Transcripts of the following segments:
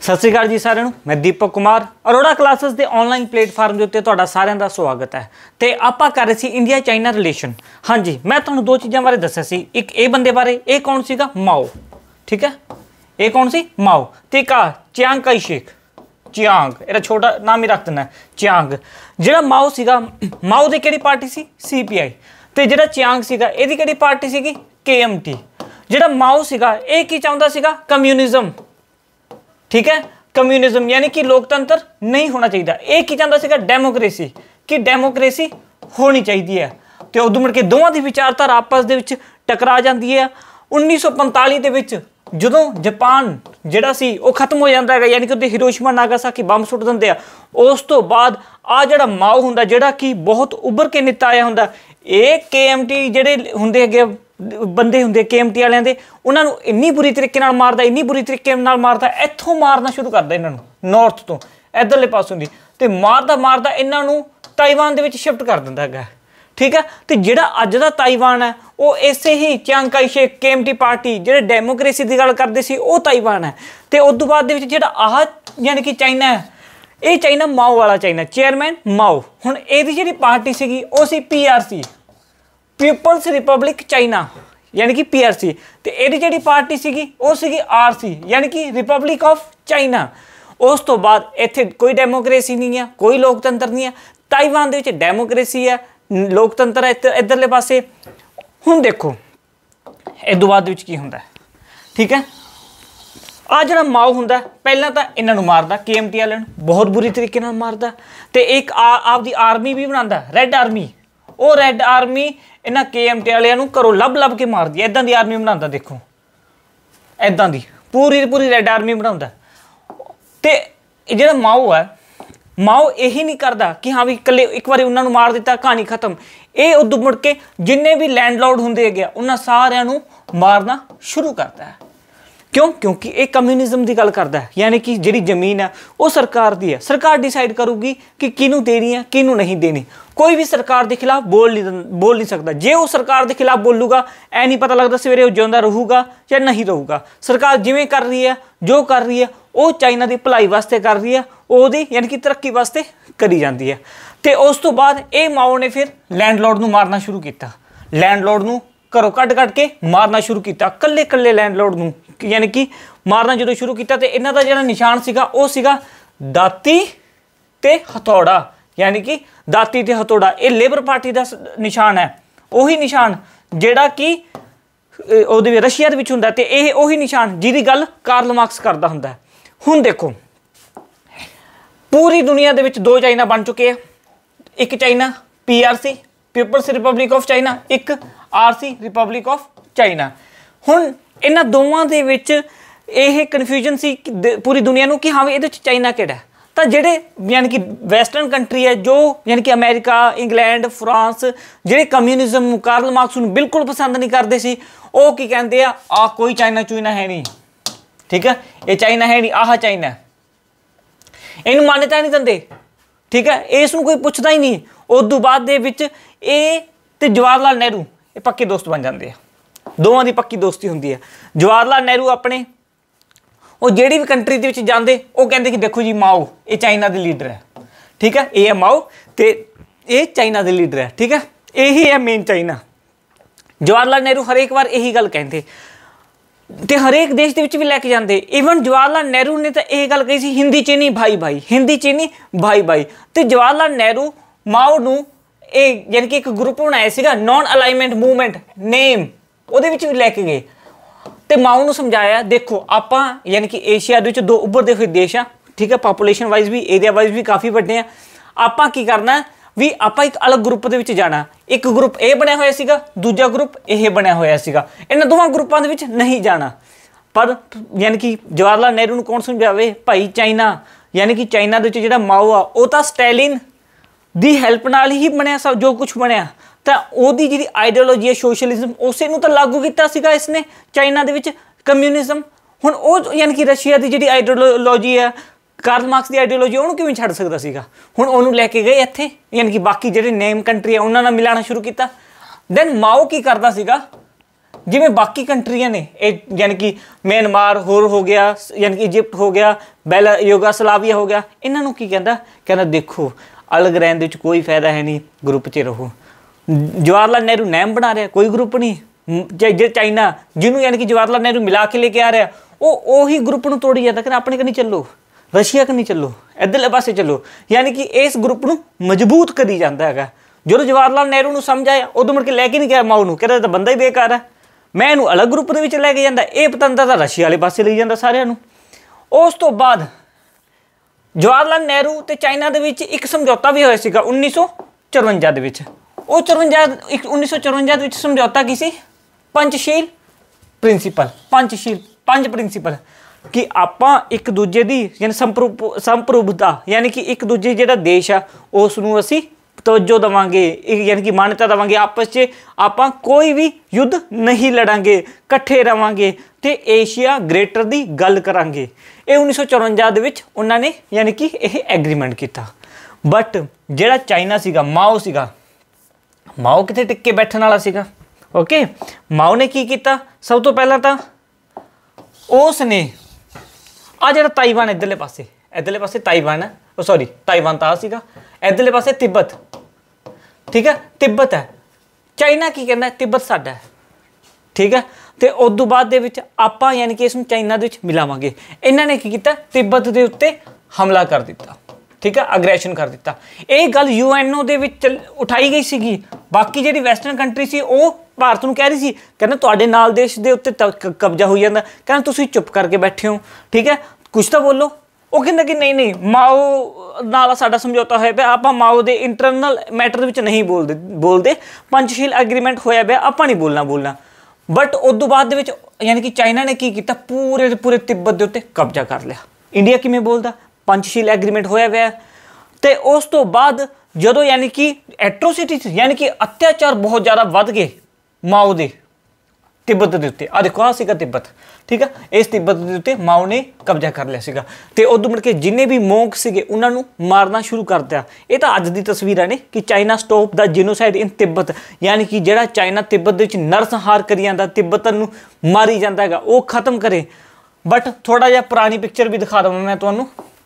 सत श्री अकाल जी सारिਆਂ ਨੂੰ मैं दीपक कुमार अरोड़ा क्लासेस के ऑनलाइन प्लेटफॉर्म के उत्ते सारिਆਂ ਦਾ स्वागत है। तो आप कर रहे सी इंडिया चाइना रिलेशन। हाँ जी, मैं तुहानूं दो चीज़ों बारे दस्सिया सी, एक ये बंदे बारे, ये कौन सीगा माओ, ठीक है, ये कौन सी माओ, तो एक चियांग काई शेक, चियांग ਇਹਦਾ छोटा नाम ही रख देना चियांग। ਜਿਹੜਾ ਮਾਓ ਸੀਗਾ, ਮਾਓ ਦੀ ਕਿਹੜੀ ਪਾਰਟੀ ਸੀ CPI, ਤੇ ਜਿਹੜਾ चियांग ਸੀਗਾ ਇਹਦੀ ਕਿਹੜੀ ਪਾਰਟੀ ਸੀਗੀ KMT। ਜਿਹੜਾ ਮਾਓ ਸੀਗਾ ਇਹ ਕੀ ਚਾਹੁੰਦਾ ਸੀਗਾ कम्यूनिज्म, ठीक है, कम्यूनिज्म यानी कि लोकतंत्र नहीं होना चाहिए। एक ही चाहता सीगा डेमोक्रेसी, कि डेमोक्रेसी होनी चाहिए है। तो उदों मुड़ के दोवां दी विचारधारा आपस दे विच टकरा जाती है। 1945 दे विच जदों जापान जिहड़ा सी वो खत्म हो जाता है, यानी कि उहदे हिरोशिमा नागासाकी बंब सुट दिंदे आ, उस तो बाद आ जिहड़ा माओ हुंदा, जिहड़ा कि बहुत उभर के नेता आया हुंदा, ये KMT जिहड़े हुंदे हैगे बंदे होंगे KMT वालियां दे, उन्होंने इन्नी बुरी तरीके नाल मारदा, इन्नी बुरी तरीके नाल मारदा, इत्थों मारना शुरू करदा इन्होंने नॉर्थ तो इधरले पासों दी, ते मारदा मारदा इन्हों ताइवान दे विच शिफ्ट कर दिंदा है, ठीक है। तो जिहड़ा अज दा ताइवान है वो इसे ही Chiang Kai shek KMT party जिहड़े डेमोक्रेसी की गल करदे सी वो ताइवान है। तो उस तो बाद दे विच जिहड़ा आह यानी कि चाइना है, ये चाइना माओ वाला चाइना, चेयरमैन माओ। हुण इहदी जिहड़ी पार्टी सीगी वो सी PRC, पीपल्स रिपब्लिक चाइना, यानी कि PRC। तो यही जी पार्टी सी वो सी RC, यानी कि रिपब्लिक ऑफ चाइना। उस तो बाद इत्थे कोई डेमोक्रेसी नहीं है, कोई लोकतंत्र नहीं है। ताइवान दे विच डेमोक्रेसी है, लोकतंत्र है इधरले पासे। हुण देखो इस तो बाद की हुंदा है, ठीक है। आ जिहड़ा माओ हुंदा पहलां तां इन्हां नूं मारदा, KMT वालिआं नूं बहुत बुरी तरीके नाल मारदा, ते एक आपदी आर्मी भी बनांदा, रैड आर्मी। वो रैड आर्मी इन्हां KMT वालिआं नूं घरों लभ लभ के मारदी, इदां दी आर्मी बनांदा, देखो इदां दी पूरी पूरी रैड आर्मी बनांदा। ते जिहड़ा माओ है, माओ यही नहीं करता कि हाँ भी कल्ले एक बार उन्होंने मार दिता कहानी खत्म। ये उदों मुड़ के जिन्ने भी लैंडलॉर्ड होंदे गए उन्होंने सारिਆਂ नूं मारना शुरू करता है। क्यों? क्योंकि एक कम्यूनिज्म की गल करता है, यानी कि जी जमीन है वो सरकार की है, सरकार डिसाइड करूगी कि किनू देनी है किनू नहीं देनी। कोई भी सरकार के खिलाफ बोल नहीं सकता। जे वो सरकार के खिलाफ बोलूगा ऐ नहीं पता लगता सवेरे वो जिंदा रहूगा या नहीं रहूगा। सरकार जिमें कर रही है, जो कर रही है वो चाइना की भलाई वास्ते कर रही है, वो यानी कि तरक्की वास्ते करी जाती है। तो उस तो बाद ये माओ ने फिर लैंडलॉर्ड नूं मारना शुरू किया, लैंडलॉर्ड नूं घरों कट के मारना शुरू किया, कल्ले कल्ले लैंडलॉर्ड नूं यानी कि मारना जो शुरू किया। तो इन्हां दा जिहड़ा निशान सीगा वो सीगा दाती ते हथौड़ा, यानी कि दाती ते हथौड़ा। ये लेबर पार्टी का निशान है, वही निशान जिहड़ा कि उहदे रशिया दे विच हुंदा, ते ये वही निशान जिहदी गल कार्ल मार्क्स करदा हुंदा है। हुण देखो पूरी दुनिया दे विच दो चाइना बन चुके हैं, एक China PRC people's republic of China, एक RC रिपब्लिक ऑफ चाइना। हुण इन्हां दोवां दे विच यह कन्फ्यूजन सी पूरी दुनिया नूं कि हाँ ये चाइना किहड़ा है। तो जिहड़े यानी कि वैसटर्न कंट्री है, जो यानी कि अमेरिका, इंग्लैंड, फ्रांस, जिहड़े कम्यूनिज्म कार्ल मार्क्स नूं बिल्कुल पसंद नहीं करते सी, वो की कहते हैं आ कोई चाइना चुइना है नहीं, ठीक है, ये चाइना है नहीं, आह चाइना है, इहनूं मान्यता नहीं दिंदे, ठीक है, इस नूं कोई पुछदा ही नहीं। उस तो बाद दे विच ये ते जवाहरलाल नेहरू ये पक्के दोस्त बन जाते हैं, दोवां दी पक्की दोस्ती हुंदी है। जवाहरलाल नेहरू अपने वो जिहड़ी भी कंट्री दे विच जांदे वो कहंदे कि देखो जी माओ ये चाइना दे लीडर है, ठीक है, ये है माओ ते ये चाइना दे लीडर है, ठीक है, यही है मेन चाइना। जवाहरलाल नेहरू हर एक बार यही गल कहते ते हरेक देश दे विच भी लैके जाते। ईवन जवाहरलाल नेहरू ने तो यह गल कही सी हिंदी चीनी भाई भाई, हिंदी चीनी भाई भाई। तो जवाहरलाल नेहरू माओ नूं यानी कि एक ग्रुप बनाया सीगा नॉन अलाइनमेंट मूवमेंट नेम, ਉਹਦੇ ਵਿੱਚ भी लैके गए तो माओ नूं समझाया देखो आपां यानी कि एशिया दे विच दो उभरदे हुए देश आ, ठीक है, पॉपूलेशन वाइज भी एरिया वाइज भी काफ़ी वड्डे आ। आपां की करना भी आपां एक अलग ग्रुप दे विच जाना, एक ग्रुप ए बनया होया सीगा, दूजा ग्रुप ए बनया होया सीगा, इन्हां दोवां ग्रुपां दे विच नहीं जाना। पर यानी कि जवाहरलाल नेहरू नूं कौन समझावे भाई चाइना, यानी कि चाइना दे विच जिहड़ा माओ आ वो तां स्टैलिन दी हैल्प नाल ही बनया सब जो कुछ बनया। तो ਉਹਦੀ ਜਿਹੜੀ आइडियोलॉजी है सोशलिज्म उसे ਨੂੰ ਤਾਂ लागू ਕੀਤਾ ਸੀਗਾ इसने चाइना ਦੇ ਵਿੱਚ कम्यूनिज्म। ਹੁਣ ਉਹ यानी कि रशिया की ਜਿਹੜੀ आइडियोलॉजी है कार्ल मार्क्स की आइडियोलॉजी ਉਹਨੂੰ ਕਿਵੇਂ ਛੱਡ ਸਕਦਾ ਸੀਗਾ। ਹੁਣ ਉਹਨੂੰ ਲੈ ਕੇ ਗਏ ਇੱਥੇ यानी कि बाकी ਜਿਹੜੇ नेम कंट्री है उन्होंने मिलाना शुरू किया। दैन माओ की करता ਸੀਗਾ जिवें बाकी कंट्रियां ने यानी कि म्यांमार होर हो गया, यानी कि इजिप्ट हो गया, युगोस्लाविया हो गया, इन्हों की कहता देखो अलग रहने दे कोई फायदा है नहीं, ग्रुप च रहो। जवाहरलाल नेहरू नैम बना रहा, कोई ग्रुप नहीं। जो चाइना जिन्हों यानी कि जवाहरलाल नेहरू मिला के लेके आ रहा, वो ही ग्रुप में तोड़ी जाता, कहना अपने कनी चलो, रशिया कनी चलो, इधरले पासे चलो, यानी कि इस ग्रुप में मजबूत करी जाता है। जो जवाहरलाल नेहरू को समझ आया उदो मुड़ के लैके नहीं गया माओ को, कहता बंदा ही बेकार है, मैं इनू अलग ग्रुप के लैके जाता, ये पतंदर रशिया वाले पासे ले जाता सारिਆਂ। उस तो बाद जवाहरलाल नेहरू तो चाइना के एक समझौता भी होया सीगा 1954 के। वो 1954 समझौता की सी पंचशील प्रिंसीपल, पंच प्रिंसीपल कि आपां एक दूजे की यानी संप्रभुता, यानी कि एक दूजे जो देश आ उसनूं असीं तवज्जो देवांगे, यानी कि मान्यता देवांगे, आपस च आपां कोई भी युद्ध नहीं लड़ांगे, कट्ठे रवांगे ते एशिया ग्रेटर की गल करांगे। ये 1954 दे विच उन्हां ने यानी कि यह एग्रीमेंट किया। बट जिहड़ा चाइना सीगा, माओ सीगा, माओ कित्थे टिक के बैठण वाला सीगा। ओके, माओ ने की किया, सब तो पहला तो उसने आ जिहड़ा ताइवान इधरले पासे ताइवान है, सॉरी ताइवान तो आ सीगा, इधरले पासे तिब्बत, ठीक है, तिब्बत है। चाइना की कहना तिब्बत साडा है, ठीक है। तो उदों बाद दे विच आपां यानी कि इसनूं चाइना दे विच मिलावांगे। इन्हां ने की कीता, तिब्बत दे उत्ते हमला कर दिता, ठीक है, अग्रैशन कर दिता। ये गल यूएनओ दे विच उठाई गई सीगी। बाकी जिहड़ी वैसटर्न कंट्री सी वो भारत नूं कह रही सी, कहना तुहाडे नाल देश दे उत्ते कब्जा हो जांदा, कहना तुसीं चुप करके बैठे हो, ठीक है, कुछ तो बोलो। वो कहंदा कि नहीं माओ नाल साडा समझौता होया पिया, आपां माओ दे इंटरनल मैटर विच नहीं बोलदे, पंचशील एग्रीमेंट होया पिया, आपां नहीं बोलना। बट उदों बाद दे विच यानी कि चाइना ने की कीता, पूरे तिब्बत दे उत्ते कब्जा कर लिया। इंडिया किवें बोलदा, पंचशील एग्रीमेंट होया पिया। ते उस तो बाद जदों यानी कि एट्रोसिटीज यानी कि अत्याचार बहुत ज़्यादा वध गए माओ दे तिब्बत के उत्ते, आ देखो आ सीगा तिब्बत, ठीक है, इस तिब्बत के उत्ते माओ ने कब्जा कर लिया सीगा। ते उदों मुड़ के जिन्ने भी मोंक सीगे उन्होंने मारना शुरू कर दिया। ये तो अज दी तस्वीरां ने कि चाइना स्टॉप द जीनोसाइड इन तिब्बत, यानी कि जिहड़ा चाइना तिब्बत दे विच नरसंहार करी जांदा, तिब्बतन नूं मारी जांदा हैगा, वो खत्म करे। बट थोड़ा जिहा पुरानी पिक्चर भी दिखा देवां मैं तुहानूं।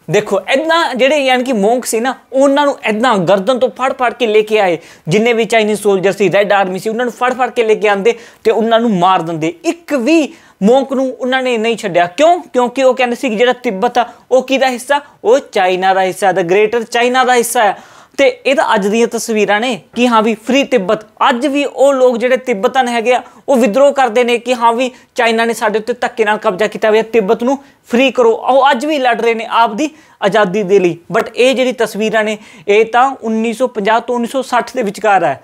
देखो इदा जेडे यानी कि मोंक सी ना, उन्होंने इदा गर्दन तो फड़ के लेके आए, जिन्ने भी चाइनीज सोल्जर सी, रैड आर्मी सी, उन्होंने फड़ के लेके आते तो उन्होंने मार देंगे। एक भी मोंक नूं उन्होंने नहीं छड्डिया। क्यों? क्योंकि वो कहते सी जिहड़ा तिब्बत आ वो किहदा हिस्सा, वो चाइना का हिस्सा, द ग्रेटर चाइना का हिस्सा है। तो ये तो अज दी तस्वीरां ने कि हाँ भी फ्री तिब्बत। अज भी वो लोग जिहड़े तिब्बतन हैगे आ वो विद्रोह करते हैं कि हाँ भी चाइना ने साडे उत्ते धक्के नाल कब्जा किया हुआ, तिब्बत नूं फ्री करो। वो अज भी लड़ रहे हैं आपदी आज़ादी दे लई। बट ये जिहड़ी तस्वीरां ने ये तो 1950 तो 1960 के विचकार है।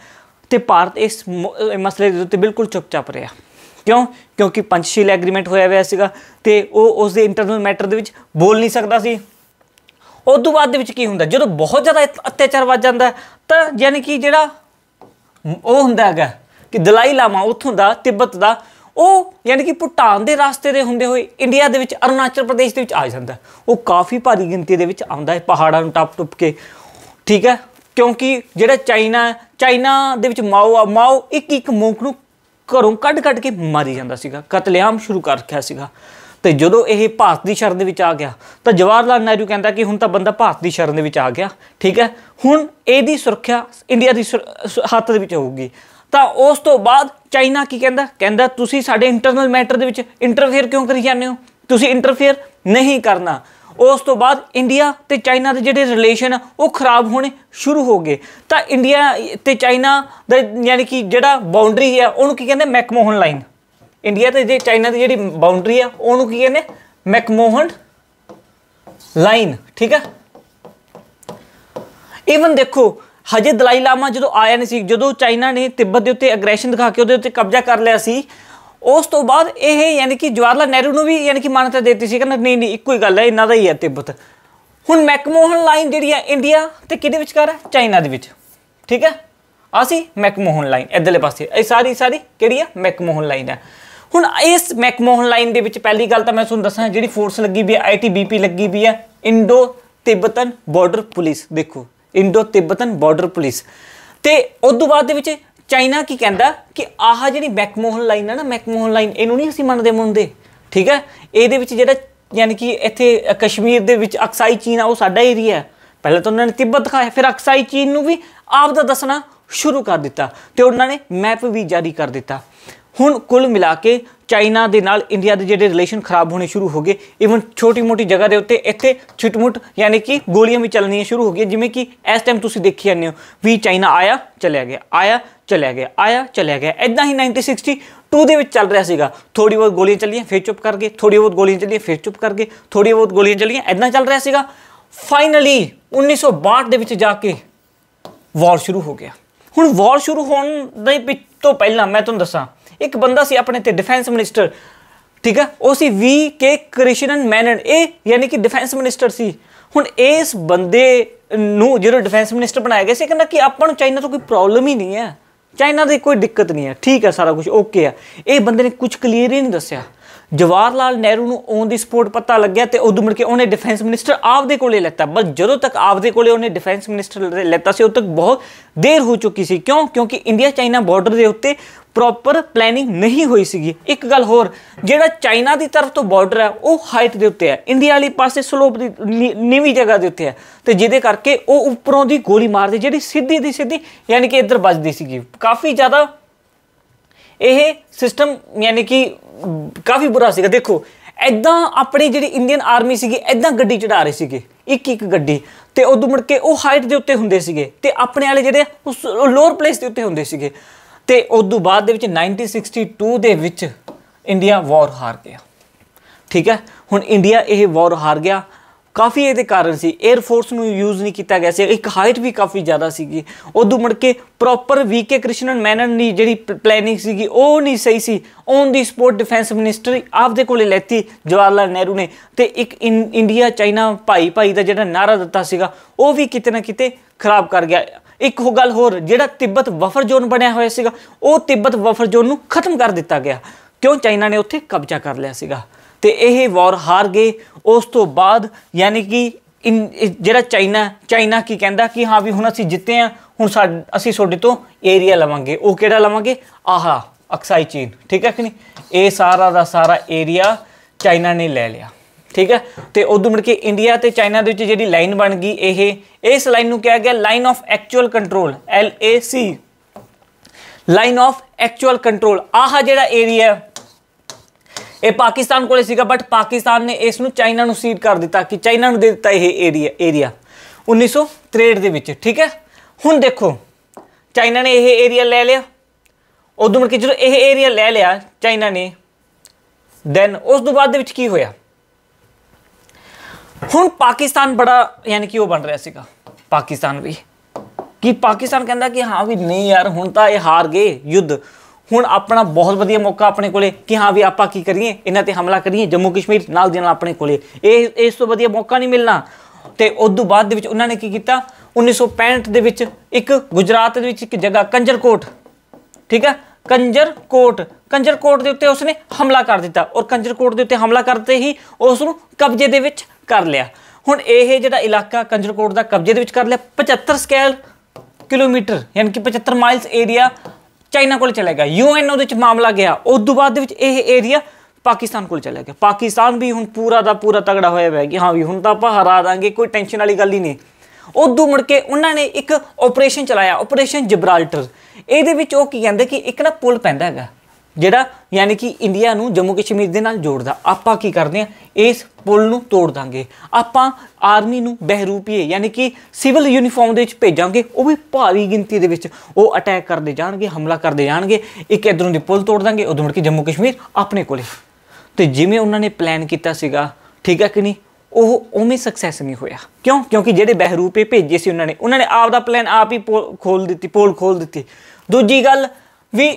तो भारत इस मसले के उत्ते बिल्कुल चुपचाप रहा। क्यों? क्योंकि पंचशील एग्रीमेंट होया हुआ सीगा ते वो उस इंटरनल मैटर दे विच बोल नहीं सकता सी। उदों बाद दे विच की हुंदा, जदों बहुत ज़्यादा अत्याचार वध जांदा तो यानी कि जिहड़ा वो हुंदा हैगा कि दलाई लामा उत्थों दा तिब्बत दा, वो यानी कि भूटान के रास्ते दे हुंदे होए इंडिया दे विच अरुणाचल प्रदेश दे विच आ जांदा। वो काफ़ी भारी गिनती दे विच आउंदा है पहाड़ां नूं टप के, ठीक है। क्योंकि जिहड़ा चाइना दे विच माओ एक मोंक नूं घरों कढ के मारी जांदा सीगा, कतलेआम शुरू कर रखिया सीगा। तो जदों ये भारत की शरण दे विच आ गया तो जवाहरलाल नेहरू कहता कि हुण तां बंदा भारत की शरण दे विच आ गया, ठीक है, हुण इहदी सुरक्षा इंडिया की हत्थ दे विच होऊगी। तो उस तो बाद चाइना की कहता तुसीं साडे इंटरनल मैटर दे विच इंटरफेयर क्यों करी जाते हो, तुसीं इंटरफेयर नहीं करना। उस तो बाद इंडिया ते चाइना के जिहड़े रिलेशन आ वो खराब होने शुरू हो गए। तो इंडिया ते चाइना दा यानी कि जिहड़ा बाउंड्री है उहनूं की कहंदे मैकमोहन लाइन। इंडिया ते चाइना की जिहड़ी बाउंड्री है उहनूं की कहंदे मैकमोहन लाइन, ठीक है। ईवन देखो हजे दलाई लामा जो आया नहीं सी, जो चाइना ने तिब्बत के उत्ते अग्रैशन दिखा के उहदे उत्ते कब्जा कर लिया सी, उस तो बाद ये यानी कि जवाहरलाल नेहरू नूं भी यानी कि मान्यता देती सी, कहना नहीं इक्को ही गल है, इन्हां दा ही है तिब्बत। हुण मैकमोहन लाइन जिहड़ी है इंडिया ते किहदे विचकार है, चाइना दे विच, ठीक है। आसी मैकमोहन लाइन इधरले पासे ये सारी किहड़ी है, मैकमोहन लाइन है। हुण इस मैकमोहन लाइन दे विच पहली गल तां मैं तुहानूं दस्सां जिहड़ी फोर्स लगी भी है, ITBP लगी भी है, इंडो तिब्बतन बॉर्डर पुलिस। देखो इंडो तिब्बतन बॉर्डर पुलिस। तो उदों बाद दे विच ਚਾਈਨਾ ਕੀ ਕਹਿੰਦਾ ਕਿ ਆਹ ਜਿਹੜੀ ਮੈਕਮੋਹਨ ਲਾਈਨ ਹੈ ਨਾ, ਮੈਕਮੋਹਨ ਲਾਈਨ, ਇਹਨੂੰ ਨਹੀਂ ਅਸੀਂ ਮੰਨਦੇ, ਠੀਕ ਹੈ। ਇਹਦੇ ਵਿੱਚ ਜਿਹੜਾ ਯਾਨੀ ਕਿ ਇੱਥੇ ਕਸ਼ਮੀਰ ਦੇ ਵਿੱਚ ਅਕਸਾਈ ਚੀਨ ਆ, ਉਹ ਸਾਡਾ ਏਰੀਆ ਹੈ। ਪਹਿਲਾਂ ਤਾਂ ਉਹਨਾਂ ਨੇ ਤਿੱਬਤ ਦਿਖਾਇਆ, ਫਿਰ ਅਕਸਾਈ ਚੀਨ ਨੂੰ ਵੀ ਆਪ ਦਾ ਦੱਸਣਾ ਸ਼ੁਰੂ ਕਰ ਦਿੱਤਾ ਤੇ ਉਹਨਾਂ ਨੇ ਮੈਪ ਵੀ ਜਾਰੀ ਕਰ ਦਿੱਤਾ। ਹੁਣ ਕੁੱਲ ਮਿਲਾ ਕੇ ਚਾਈਨਾ ਦੇ ਨਾਲ ਇੰਡੀਆ ਦੇ ਜਿਹੜੇ ਰਿਲੇਸ਼ਨ ਖਰਾਬ ਹੋਣੇ ਸ਼ੁਰੂ ਹੋ ਗਏ। ਈਵਨ ਛੋਟੀ ਮੋਟੀ ਜਗ੍ਹਾ ਦੇ ਉੱਤੇ ਇੱਥੇ ਛੁੱਟ-ਮੁੱਟ ਯਾਨੀ ਕਿ ਗੋਲੀਆਂ ਵੀ ਚੱਲਣੀਆਂ ਸ਼ੁਰੂ ਹੋ ਗਈਆਂ, ਜਿਵੇਂ ਕਿ ਇਸ ਟਾਈਮ ਤੁਸੀਂ ਦੇਖੀ ਜਾਂਦੇ ਹੋ ਵੀ ਚਾਈਨਾ ਆਇਆ ਚਲਿਆ ਗਿਆ, ਆਇਆ ਚਲਿਆ ਗਿਆ, ਆਇਆ ਚਲਿਆ ਗਿਆ। ਇੱਦਾਂ ਹੀ 1962 ਦੇ ਵਿੱਚ ਚੱਲ ਰਿਹਾ ਸੀਗਾ। ਥੋੜ੍ਹੀ ਬਹੁਤ ਗੋਲੀਆਂ ਚੱਲੀਆਂ ਫਿਰ ਚੁੱਪ ਕਰ ਗਏ, ਥੋੜ੍ਹੀ ਬਹੁਤ ਗੋਲੀਆਂ ਚੱਲੀਆਂ ਫਿਰ ਚੁੱਪ ਕਰ ਗਏ, ਥੋੜ੍ਹੀ ਬਹੁਤ ਗੋਲੀਆਂ ਚੱਲੀਆਂ, ਇੱਦਾਂ ਚੱਲ ਰਿਹਾ ਸੀਗਾ। ਫਾਈਨਲੀ 1962 ਦੇ ਵਿੱਚ ਜਾ ਕੇ ਵਾਰ ਸ਼ੁਰੂ ਹੋ ਗਿਆ। ਹੁਣ ਵਾਰ ਸ਼ੁਰੂ ਹੋਣ ਦੇ ਤੋਂ ਪਹਿਲਾਂ ਮੈਂ ਤੁਹਾਨੂੰ ਦੱਸਾਂ, ਇੱਕ ਬੰਦਾ ਸੀ ਆਪਣੇ ਤੇ ਡਿਫੈਂਸ ਮਿਨਿਸਟਰ, ਠੀਕ ਹੈ, ਉਹ ਸੀ V.K. ਕ੍ਰਿਸ਼ਨਨ ਮੈਨਨ, ਇਹ ਯਾਨੀ ਕਿ ਡਿਫੈਂਸ ਮਿਨਿਸਟਰ ਸੀ। ਹੁਣ ਇਸ ਬੰਦੇ ਨੂੰ ਜਦੋਂ ਡਿਫੈਂਸ ਮਿਨਿਸਟਰ ਬਣਾਇਆ ਗਿਆ ਸੀ, ਕਹਿੰਦਾ ਕਿ ਆਪਾਂ ਨੂੰ ਚਾਈਨਾ ਤੋਂ ਕੋਈ ਪ੍ਰੋਬਲਮ ਹੀ ਨਹੀਂ ਹੈ, ਚਾਈਨਾ ਦੀ ਕੋਈ ਦਿੱਕਤ ਨਹੀਂ ਹੈ, ਠੀਕ ਹੈ, ਸਾਰਾ ਕੁਝ ਓਕੇ ਹੈ। ਇਹ ਬੰਦੇ ਨੇ ਕੁਝ ਕਲੀਅਰ ਹੀ ਨਹੀਂ ਦੱਸਿਆ। ਜਵਾਹਰ ਲਾਲ ਨਹਿਰੂ ਨੂੰ ਔਨ ਦੀ ਸਪੋਰਟ ਪਤਾ ਲੱਗਿਆ ਤੇ ਉਦੋਂ ਮੁੜ ਕੇ ਉਹਨੇ ਡਿਫੈਂਸ ਮਿਨਿਸਟਰ ਆਪਦੇ ਕੋਲੇ ਲੈਤਾ। ਬਸ ਜਦੋਂ ਤੱਕ ਆਪਦੇ ਕੋਲੇ ਉਹਨੇ ਡਿਫੈਂਸ ਮਿਨਿਸਟਰ ਲੈਤਾ ਸੀ, ਉਦੋਂ ਤੱਕ ਬਹੁਤ ਦੇਰ ਹੋ ਚੁੱਕੀ ਸੀ। ਕਿਉਂ? ਕਿਉਂਕਿ ਇੰਡੀਆ ਚਾਈਨਾ ਬਾਰਡਰ ਦੇ ਉੱਤੇ ਪ੍ਰੋਪਰ ਪਲੈਨਿੰਗ ਨਹੀਂ ਹੋਈ ਸੀਗੀ। ਇੱਕ ਗੱਲ ਹੋਰ, ਜਿਹੜਾ ਚਾਈਨਾ ਦੀ ਤਰਫ ਤੋਂ ਬਾਰਡਰ ਹੈ ਉਹ ਹਾਈਟ ਦੇ ਉੱਤੇ ਹੈ, ਇੰਡੀਆ ਵਾਲੀ ਪਾਸੇ ਸਲੋਪ ਦੀ ਨੀਵੀਂ ਜਗ੍ਹਾ ਦੇ ਉੱਤੇ ਹੈ, ਤੇ ਜਿਹਦੇ ਕਰਕੇ ਉਹ ਉੱਪਰੋਂ ਦੀ ਗੋਲੀ ਮਾਰਦੀ ਜਿਹੜੀ ਸਿੱਧੀ ਦੀ ਸਿੱਧੀ ਯਾਨੀ ਕਿ ਇੱਧਰ ਵੱਜਦੀ ਸੀਗੀ। ਕਾਫੀ ਜ਼ਿਆਦਾ ਇਹ ਸਿਸਟਮ ਯਾਨੀ ਕਿ ਕਾਫੀ ਬੁਰਾ ਸੀਗਾ। ਦੇਖੋ ਇੱਦਾਂ ਆਪਣੀ ਜਿਹੜੀ ਇੰਡੀਅਨ ਆਰਮੀ ਸੀਗੀ ਇੱਦਾਂ ਗੱਡੀ ਚੜਾ ਰਹੇ ਸੀਗੇ, ਇੱਕ ਗੱਡੀ, ਤੇ ਉਦੋਂ ਮੁੜ ਕੇ ਉਹ ਹਾਈਟ ਦੇ ਉੱਤੇ ਹੁੰਦੇ ਸੀਗੇ ਤੇ ਆਪਣੇ ਵਾਲੇ ਜਿਹੜੇ ਉਸ ਲੋਅਰ ਪਲੇਸ ਦੇ ਉੱਤੇ ਹੁੰਦੇ ਸੀਗੇ। ਤੇ ਉਦੋਂ ਬਾਅਦ ਦੇ ਵਿੱਚ 1962 ਦੇ ਵਿੱਚ ਇੰਡੀਆ ਵਾਰ ਹਾਰ ਗਿਆ, ਠੀਕ ਹੈ। ਹੁਣ ਇੰਡੀਆ ਇਹ ਵਾਰ ਹਾਰ ਗਿਆ, ਕਾਫੀ ਇਹਦੇ ਕਾਰਨ ਸੀ। 에ਅਰ ਫੋਰਸ ਨੂੰ ਯੂਜ਼ ਨਹੀਂ ਕੀਤਾ ਗਿਆ ਸੀ, ਇੱਕ ਹਾਈਟ ਵੀ ਕਾਫੀ ਜ਼ਿਆਦਾ ਸੀਗੀ। ਉਦੋਂ ਮੁੜ ਕੇ ਪ੍ਰੋਪਰ V.K. ਕ੍ਰਿਸ਼ਨਨ ਮੈਨਨ ਦੀ ਜਿਹੜੀ ਪਲੈਨਿੰਗ ਸੀਗੀ ਉਹ ਨਹੀਂ ਸਹੀ ਸੀ। ਔਨ ਦੀ ਸਪੋਰਟ ਡਿਫੈਂਸ ਮਿਨਿਸਟਰੀ ਆਪਦੇ ਕੋਲੇ ਲੈਤੀ ਜਵਾਹਰ ਲਾਲ ਨਹਿਰੂ ਨੇ, ਤੇ ਇੱਕ ਇੰਡੀਆ ਚਾਈਨਾ ਭਾਈ ਦਾ ਜਿਹੜਾ ਨਾਰਾ ਦਿੱਤਾ ਸੀਗਾ ਉਹ ਵੀ ਕਿਤੇ ਨਾ ਕਿਤੇ ਖਰਾਬ ਕਰ ਗਿਆ। ਇੱਕ ਉਹ ਗੱਲ ਹੋਰ, ਜਿਹੜਾ ਤਿੱਬਤ ਬਫਰ ਜ਼ੋਨ ਬਣਿਆ ਹੋਇਆ ਸੀਗਾ ਉਹ ਤਿੱਬਤ ਬਫਰ ਜ਼ੋਨ ਨੂੰ ਖਤਮ ਕਰ ਦਿੱਤਾ ਗਿਆ, ਕਿਉਂ? ਚਾਈਨਾ ਨੇ ਉੱਥੇ ਕਬਜ਼ਾ ਕਰ ਲਿਆ ਸੀਗਾ ਤੇ ਇਹ ਵਾਰ ਹਾਰ ਗਏ। ਉਸ ਤੋਂ ਬਾਅਦ ਯਾਨੀ ਕਿ ਜਿਹੜਾ ਚਾਈਨਾ ਕੀ ਕਹਿੰਦਾ ਕਿ ਹਾਂ ਵੀ ਹੁਣ ਅਸੀਂ ਜਿੱਤੇ ਹਾਂ, ਹੁਣ ਅਸੀਂ ਤੁਹਾਡੇ ਤੋਂ ਏਰੀਆ ਲਵਾਂਗੇ। ਉਹ ਕਿਹੜਾ ਲਵਾਂਗੇ? ਆਹਾ ਅਕਸਾਈ ਚੀਨ, ਠੀਕ ਹੈ ਕਿ ਨਹੀਂ। ਇਹ ਸਾਰਾ ਦਾ ਸਾਰਾ ਏਰੀਆ ਚਾਈਨਾ ਨੇ ਲੈ ਲਿਆ, ਠੀਕ ਹੈ। ਤੇ ਉਦੋਂ ਮੁੜ ਕੇ ਇੰਡੀਆ ਤੇ ਚਾਈਨਾ ਦੇ ਵਿੱਚ ਜਿਹੜੀ ਲਾਈਨ ਬਣ ਗਈ, ਇਸ ਲਾਈਨ ਨੂੰ ਕਿਹਾ ਗਿਆ line of actual control, LAC, line of actual control. ਆਹ ਜਿਹੜਾ ਏਰੀਆ ਇਹ ਪਾਕਿਸਤਾਨ ਕੋਲੇ ਸੀਗਾ, ਬਟ ਪਾਕਿਸਤਾਨ ਨੇ ਇਸ ਨੂੰ ਚਾਈਨਾ ਨੂੰ ਸੀਡ ਕਰ ਦਿੱਤਾ, ਕਿ ਚਾਈਨਾ ਨੂੰ ਦੇ ਦਿੱਤਾ ਇਹ ਏਰੀਆ 1963 ਦੇ ਵਿੱਚ, ਠੀਕ ਹੈ। ਹੁਣ ਦੇਖੋ ਚਾਈਨਾ ਨੇ ਇਹ ਏਰੀਆ ਲੈ ਲਿਆ। ਉਦੋਂ ਮੁੜ ਕੇ ਜਦੋਂ ਇਹ ਏਰੀਆ ਲੈ ਲਿਆ ਚਾਈਨਾ ਨੇ, ਦੈਨ ਉਸ ਤੋਂ ਬਾਅਦ ਦੇ ਵਿੱਚ ਕੀ ਹੋਇਆ? ਹੁਣ ਪਾਕਿਸਤਾਨ ਬੜਾ ਯਾਨੀ ਕਿ ਉਹ ਬਣ ਰਿਹਾ ਸੀਗਾ, ਪਾਕਿਸਤਾਨ ਵੀ, ਕਿ ਪਾਕਿਸਤਾਨ ਕਹਿੰਦਾ ਕਿ ਹਾਂ ਵੀ ਨਹੀਂ ਯਾਰ ਹੁਣ ਤਾਂ ਇਹ ਹਾਰ ਗਏ ਯੁੱਧ, ਹੁਣ ਆਪਣਾ ਬਹੁਤ ਵਧੀਆ ਮੌਕਾ ਆਪਣੇ ਕੋਲੇ ਕਿ ਹਾਂ ਵੀ ਆਪਾਂ ਕੀ ਕਰੀਏ, ਇਹਨਾਂ ਤੇ ਹਮਲਾ ਕਰੀਏ, ਜੰਮੂ ਕਸ਼ਮੀਰ ਨਾਲ ਦੀ ਨਾਲ ਆਪਣੇ ਕੋਲੇ, ਇਸ ਤੋਂ ਵਧੀਆ ਮੌਕਾ ਨਹੀਂ ਮਿਲਣਾ। ਤੇ ਉਦੋਂ ਬਾਅਦ ਦੇ ਵਿੱਚ ਉਹਨਾਂ ਨੇ ਕੀ ਕੀਤਾ, 1965 ਦੇ ਵਿੱਚ ਇੱਕ ਗੁਜਰਾਤ ਦੇ ਵਿੱਚ ਇੱਕ ਜਗ੍ਹਾ ਕੰਜਰਕੋਟ, ਠੀਕ ਹੈ, ਕੰਜਰਕੋਟ ਦੇ ਉੱਤੇ ਉਸਨੇ ਹਮਲਾ ਕਰ ਦਿੱਤਾ, ਔਰ ਕੰਜਰਕੋਟ ਦੇ ਉੱਤੇ ਹਮਲਾ ਕਰਦੇ ਹੀ ਉਸ ਨੂੰ ਕਬਜ਼ੇ ਦੇ ਵਿੱਚ ਕਰ ਲਿਆ। ਹੁਣ ਇਹ ਜਿਹੜਾ ਇਲਾਕਾ ਕੰਜਰਕੋਟ ਦਾ ਕਬਜ਼ੇ ਦੇ ਵਿੱਚ ਕਰ ਲਿਆ, 75 ਸਕੁਆਇਰ ਕਿਲੋਮੀਟਰ ਯਾਨੀ ਕਿ 75 ਮਾਈਲਸ ਏਰੀਆ ਚਾਈਨਾ ਕੋਲ ਚਲਾ ਗਿਆ। UN ਉਹਦੇ ਵਿੱਚ ਮਾਮਲਾ ਗਿਆ। ਉਸ ਤੋਂ ਬਾਅਦ ਦੇ ਵਿੱਚ ਇਹ ਏਰੀਆ ਪਾਕਿਸਤਾਨ ਕੋਲ ਚਲਾ ਗਿਆ। ਪਾਕਿਸਤਾਨ ਵੀ ਹੁਣ ਪੂਰਾ ਦਾ ਪੂਰਾ ਤਗੜਾ ਹੋਇਆ ਹੋਇਆ ਕਿ ਹਾਂ ਵੀ ਹੁਣ ਤਾਂ ਆਪਾਂ ਹਰਾ ਦਾਂਗੇ, ਕੋਈ ਟੈਨਸ਼ਨ ਵਾਲੀ ਗੱਲ ਹੀ ਨਹੀਂ। ਉਦੋਂ ਮੁੜ ਕੇ ਉਹਨਾਂ ਨੇ ਇੱਕ ਆਪਰੇਸ਼ਨ ਚਲਾਇਆ, ਆਪਰੇਸ਼ਨ ਜਿਬਰਾਲਟਰ। ਇਹਦੇ ਵਿੱਚ ਉਹ ਕੀ ਕਹਿੰਦੇ ਕਿ ਇੱਕ ਨਾ ਪੁਲ ਪੈਂਦਾ ਹੈਗਾ ਜਿਹੜਾ ਯਾਨੀ ਕਿ ਇੰਡੀਆ ਨੂੰ ਜੰਮੂ ਕਸ਼ਮੀਰ ਦੇ ਨਾਲ ਜੋੜਦਾ। ਆਪਾਂ ਕੀ ਕਰਦੇ ਹਾਂ, ਇਸ ਪੁਲ ਨੂੰ ਤੋੜ ਦਾਂਗੇ। ਆਪਾਂ ਆਰਮੀ ਨੂੰ ਬਹਿਰੂਪੀਏ ਯਾਨੀ ਕਿ ਸਿਵਲ ਯੂਨੀਫਾਰਮ ਦੇ ਵਿੱਚ ਭੇਜਾਂਗੇ, ਉਹ ਵੀ ਭਾਰੀ ਗਿਣਤੀ ਦੇ ਵਿੱਚ ਉਹ ਅਟੈਕ ਕਰਦੇ ਜਾਣਗੇ, ਹਮਲਾ ਕਰਦੇ ਜਾਣਗੇ। ਇੱਕ ਇੱਧਰੋਂ ਦੀ ਪੁਲ ਤੋੜ ਦਾਂਗੇ, ਉਦੋਂ ਮੁੜ ਕੇ ਜੰਮੂ ਕਸ਼ਮੀਰ ਆਪਣੇ ਕੋਲੇ। ਤੇ ਜਿਵੇਂ ਉਹਨਾਂ ਨੇ ਪਲਾਨ ਕੀਤਾ ਸੀਗਾ, ਠੀਕ ਹੈ ਕਿ ਨਹੀਂ, ਉਹ ਉਵੇਂ ਸਕਸੈਸ ਨਹੀਂ ਹੋਇਆ। ਕਿਉਂ? ਕਿਉਂਕਿ ਜਿਹੜੇ ਬਹਿਰੂਪੇ ਭੇਜੇ ਸੀ ਉਹਨਾਂ ਨੇ ਆਪ ਦਾ ਪਲਾਨ ਆਪ ਹੀ ਪੋਲ ਖੋਲ ਦਿੱਤੀ। ਦੂਜੀ ਗੱਲ ਵੀ,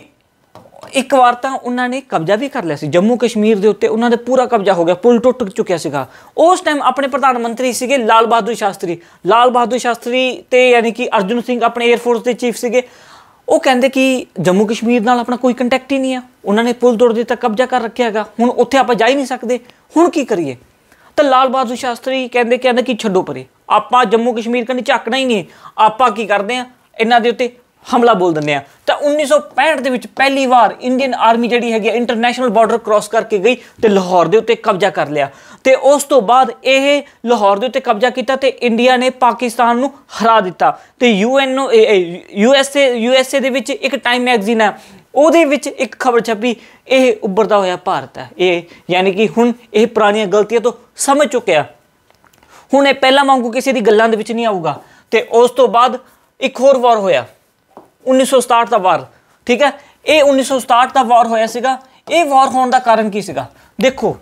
ਇੱਕ ਵਾਰ ਤਾਂ ਉਹਨਾਂ ਨੇ ਕਬਜ਼ਾ ਵੀ ਕਰ ਲਿਆ ਸੀ ਜੰਮੂ ਕਸ਼ਮੀਰ ਦੇ ਉੱਤੇ, ਉਹਨਾਂ ਦਾ ਪੂਰਾ ਕਬਜ਼ਾ ਹੋ ਗਿਆ, ਪੁਲ ਟੁੱਟ ਚੁੱਕਿਆ ਸੀਗਾ। ਉਸ ਟਾਈਮ ਆਪਣੇ ਪ੍ਰਧਾਨ ਮੰਤਰੀ ਸੀਗੇ ਲਾਲ ਬਹਾਦੁਰ ਸ਼ਾਸਤਰੀ ਤੇ ਯਾਨੀ ਕਿ ਅਰਜੁਨ ਸਿੰਘ ਆਪਣੇ 에ਅਰ ਫੋਰਸ ਦੇ ਚੀਫ ਸੀਗੇ। ਉਹ ਕਹਿੰਦੇ ਕਿ ਜੰਮੂ ਕਸ਼ਮੀਰ ਨਾਲ ਆਪਣਾ ਕੋਈ ਕੰਟੈਕਟ ਹੀ ਨਹੀਂ ਆ, ਉਹਨਾਂ ਨੇ ਪੁਲ ਤੋੜ ਦਿੱਤਾ, ਕਬਜ਼ਾ ਕਰ ਰੱਖਿਆ ਹੈਗਾ, ਹੁਣ ਉੱਥੇ ਆਪਾਂ ਜਾ ਹੀ ਨਹੀਂ ਸਕਦੇ, ਹੁਣ ਕੀ ਕਰੀਏ? ਤਾਂ ਲਾਲ ਬਹਾਦੁਰ ਸ਼ਾਸਤਰੀ ਕਹਿੰਦੇ ਕਿ ਛੱਡੋ ਪਰੇ, ਆਪਾਂ ਜੰਮੂ ਕਸ਼ਮੀਰ ਕੰਨੀ ਝਾਕਣਾ ਹੀ ਨਹੀਂ, ਆਪਾਂ ਕੀ ਕਰਦੇ ਹਾਂ, ਇਹਨਾਂ ਦੇ ਉੱਤੇ ਹਮਲਾ ਬੋਲ ਦਿੰਦੇ ਆ। ਤਾਂ 1965 ਦੇ ਵਿੱਚ ਪਹਿਲੀ ਵਾਰ ਇੰਡੀਅਨ ਆਰਮੀ ਜਿਹੜੀ ਹੈਗੀ ਇੰਟਰਨੈਸ਼ਨਲ ਬਾਰਡਰ ਕ੍ਰਾਸ ਕਰਕੇ ਗਈ ਤੇ ਲਾਹੌਰ ਦੇ ਉੱਤੇ ਕਬਜ਼ਾ ਕਰ ਲਿਆ। ਤੇ ਉਸ ਤੋਂ ਬਾਅਦ ਇਹ ਲਾਹੌਰ ਦੇ ਉੱਤੇ ਕਬਜ਼ਾ ਕੀਤਾ ਤੇ ਇੰਡੀਆ ਨੇ ਪਾਕਿਸਤਾਨ ਨੂੰ ਹਰਾ ਦਿੱਤਾ। ਤੇ ਯੂਐਸਏ ਦੇ ਵਿੱਚ ਇੱਕ ਟਾਈਮ ਮੈਗਜ਼ੀਨ ਹੈ, ਉਹਦੇ ਵਿੱਚ ਇੱਕ ਖਬਰ ਛਪੀ, ਇਹ ਉੱਭਰਦਾ ਹੋਇਆ ਭਾਰਤ ਹੈ। ਇਹ ਯਾਨੀ ਕਿ ਹੁਣ ਇਹ ਪੁਰਾਣੀਆਂ ਗਲਤੀਆਂ ਤੋਂ ਸਮਝ ਚੁੱਕਿਆ, ਹੁਣ ਇਹ ਪਹਿਲਾਂ ਵਾਂਗੂ ਕਿਸੇ ਦੀ ਗੱਲਾਂ ਦੇ ਵਿੱਚ ਨਹੀਂ ਆਊਗਾ। ਤੇ ਉਸ ਤੋਂ ਬਾਅਦ ਇੱਕ ਹੋਰ ਵਾਰ ਹੋਇਆ 1967 ਦਾ ਵਾਰ, ਠੀਕ ਹੈ। ਇਹ 1967 ਦਾ ਵਾਰ ਹੋਇਆ ਸੀਗਾ। ਇਹ ਵਾਰ ਹੋਣ ਦਾ ਕਾਰਨ ਕੀ ਸੀਗਾ? ਦੇਖੋ,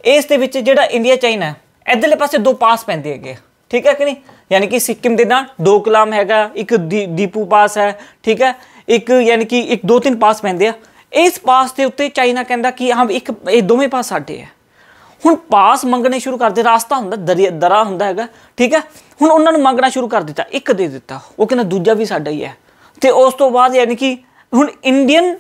ਇਸ ਦੇ ਵਿੱਚ ਜਿਹੜਾ ਇੰਡੀਆ ਚਾਈਨਾ ਇੱਧਰਲੇ ਪਾਸੇ ਦੋ ਪਾਸ ਪੈਂਦੇ ਹੈਗੇ, ਠੀਕ ਹੈ ਕਿ ਨਹੀਂ, ਯਾਨੀ ਕਿ ਸਿੱਕਿਮ ਦੇ ਨਾਲ ਡੋਕਲਾਮ ਹੈਗਾ, ਇੱਕ ਦੀਪੂ ਪਾਸ ਹੈ, ਠੀਕ ਹੈ, ਇੱਕ ਯਾਨੀ ਕਿ ਇੱਕ 2-3 ਪਾਸ ਪੈਂਦੇ ਆ। ਇਸ ਪਾਸ ਦੇ ਉੱਤੇ ਚਾਈਨਾ ਕਹਿੰਦਾ ਕਿ ਹਾਂ ਇੱਕ ਇਹ ਦੋਵੇਂ ਪਾਸ ਸਾਡੇ ਹੈ। ਹੁਣ ਪਾਸ ਮੰਗਣੇ ਸ਼ੁਰੂ ਕਰਦੇ, ਰਾਸਤਾ ਹੁੰਦਾ ਦਰਾ ਹੁੰਦਾ ਹੈਗਾ, ਠੀਕ ਹੈ। ਹੁਣ ਉਹਨਾਂ ਨੂੰ ਮੰਗਣਾ ਸ਼ੁਰੂ ਕਰ ਦਿੱਤਾ, ਇੱਕ ਦੇ ਦਿੱਤਾ, ਉਹ ਕਹਿੰਦਾ ਦੂਜਾ ਵੀ ਸਾਡਾ ਹੀ ਹੈ। ਤੇ ਉਸ ਤੋਂ ਬਾਅਦ ਯਾਨੀ ਕਿ ਹੁਣ ਇੰਡੀਅਨ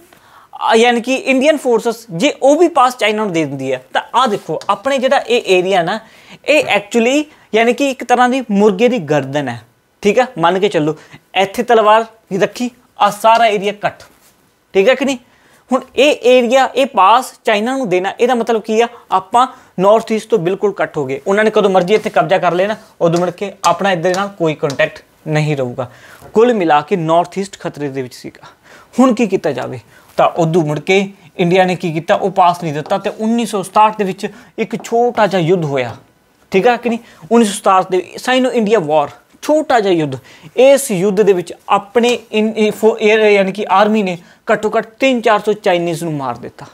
ਫੋਰਸਸ ਜੇ ਉਹ ਵੀ ਪਾਸ ਚਾਈਨਾ ਨੂੰ ਦੇ ਦਿੰਦੀ ਹੈ ਤਾਂ ਆਹ ਦੇਖੋ ਆਪਣੇ ਜਿਹੜਾ ਇਹ ਏਰੀਆ ਨਾ, ਇਹ ਐਕਚੁਅਲੀ ਯਾਨੀ ਕਿ ਇੱਕ ਤਰ੍ਹਾਂ ਦੀ ਮੁਰਗੇ ਦੀ ਗਰਦਨ ਹੈ, ਠੀਕ ਹੈ। ਮੰਨ ਕੇ ਚੱਲੋ ਇੱਥੇ ਤਲਵਾਰ ਰੱਖੀ, ਆਹ ਸਾਰਾ ਏਰੀਆ ਕੱਟ, ਠੀਕ ਹੈ ਕਿ ਨਹੀਂ। ਹੁਣ ਇਹ ਏਰੀਆ ਇਹ ਪਾਸ ਚਾਈਨਾ ਨੂੰ ਦੇਣਾ, ਇਹਦਾ ਮਤਲਬ ਕੀ ਆ, ਆਪਾਂ ਨਾਰਥ ਈਸਟ ਤੋਂ ਬਿਲਕੁਲ ਕੱਟ ਹੋ ਗਏ। ਉਹਨਾਂ ਨੇ ਕਦੋਂ ਮਰਜ਼ੀ ਇੱਥੇ ਕਬਜ਼ਾ ਕਰ ਲੈਣਾ, ਉਦੋਂ ਮੁੜ ਕੇ ਆਪਣਾ ਇੱਧਰ ਨਾਲ ਕੋਈ ਕੰਟੈਕਟ ਨਹੀਂ ਰਹੂਗਾ। ਕੁੱਲ ਮਿਲਾ ਕੇ ਨਾਰਥ ਈਸਟ ਖਤਰੇ ਦੇ ਵਿੱਚ ਸੀਗਾ। ਹੁਣ ਕੀ ਕੀਤਾ ਜਾਵੇ? ਤਾਂ ਉਦੋਂ ਮੁੜ ਕੇ ਇੰਡੀਆ ਨੇ ਕੀ ਕੀਤਾ, ਉਹ ਪਾਸ ਨਹੀਂ ਦਿੱਤਾ। ਤੇ 1967 ਦੇ ਵਿੱਚ ਇੱਕ ਛੋਟਾ ਜਿਹਾ ਯੁੱਧ ਹੋਇਆ, ਠੀਕ ਹੈ ਕਿ ਨਹੀਂ। 1967 ਦੇ ਸਾਈਨੋ ਇੰਡੀਆ ਵਾਰ, ਛੋਟਾ ਜਿਹਾ ਯੁੱਧ। ਇਸ ਯੁੱਧ ਦੇ ਵਿੱਚ ਆਪਣੇ ਯਾਨੀ ਕਿ ਆਰਮੀ ਨੇ ਘੱਟੋ ਘੱਟ 300-400 ਚਾਈਨੀਜ਼ ਨੂੰ ਮਾਰ ਦਿੱਤਾ।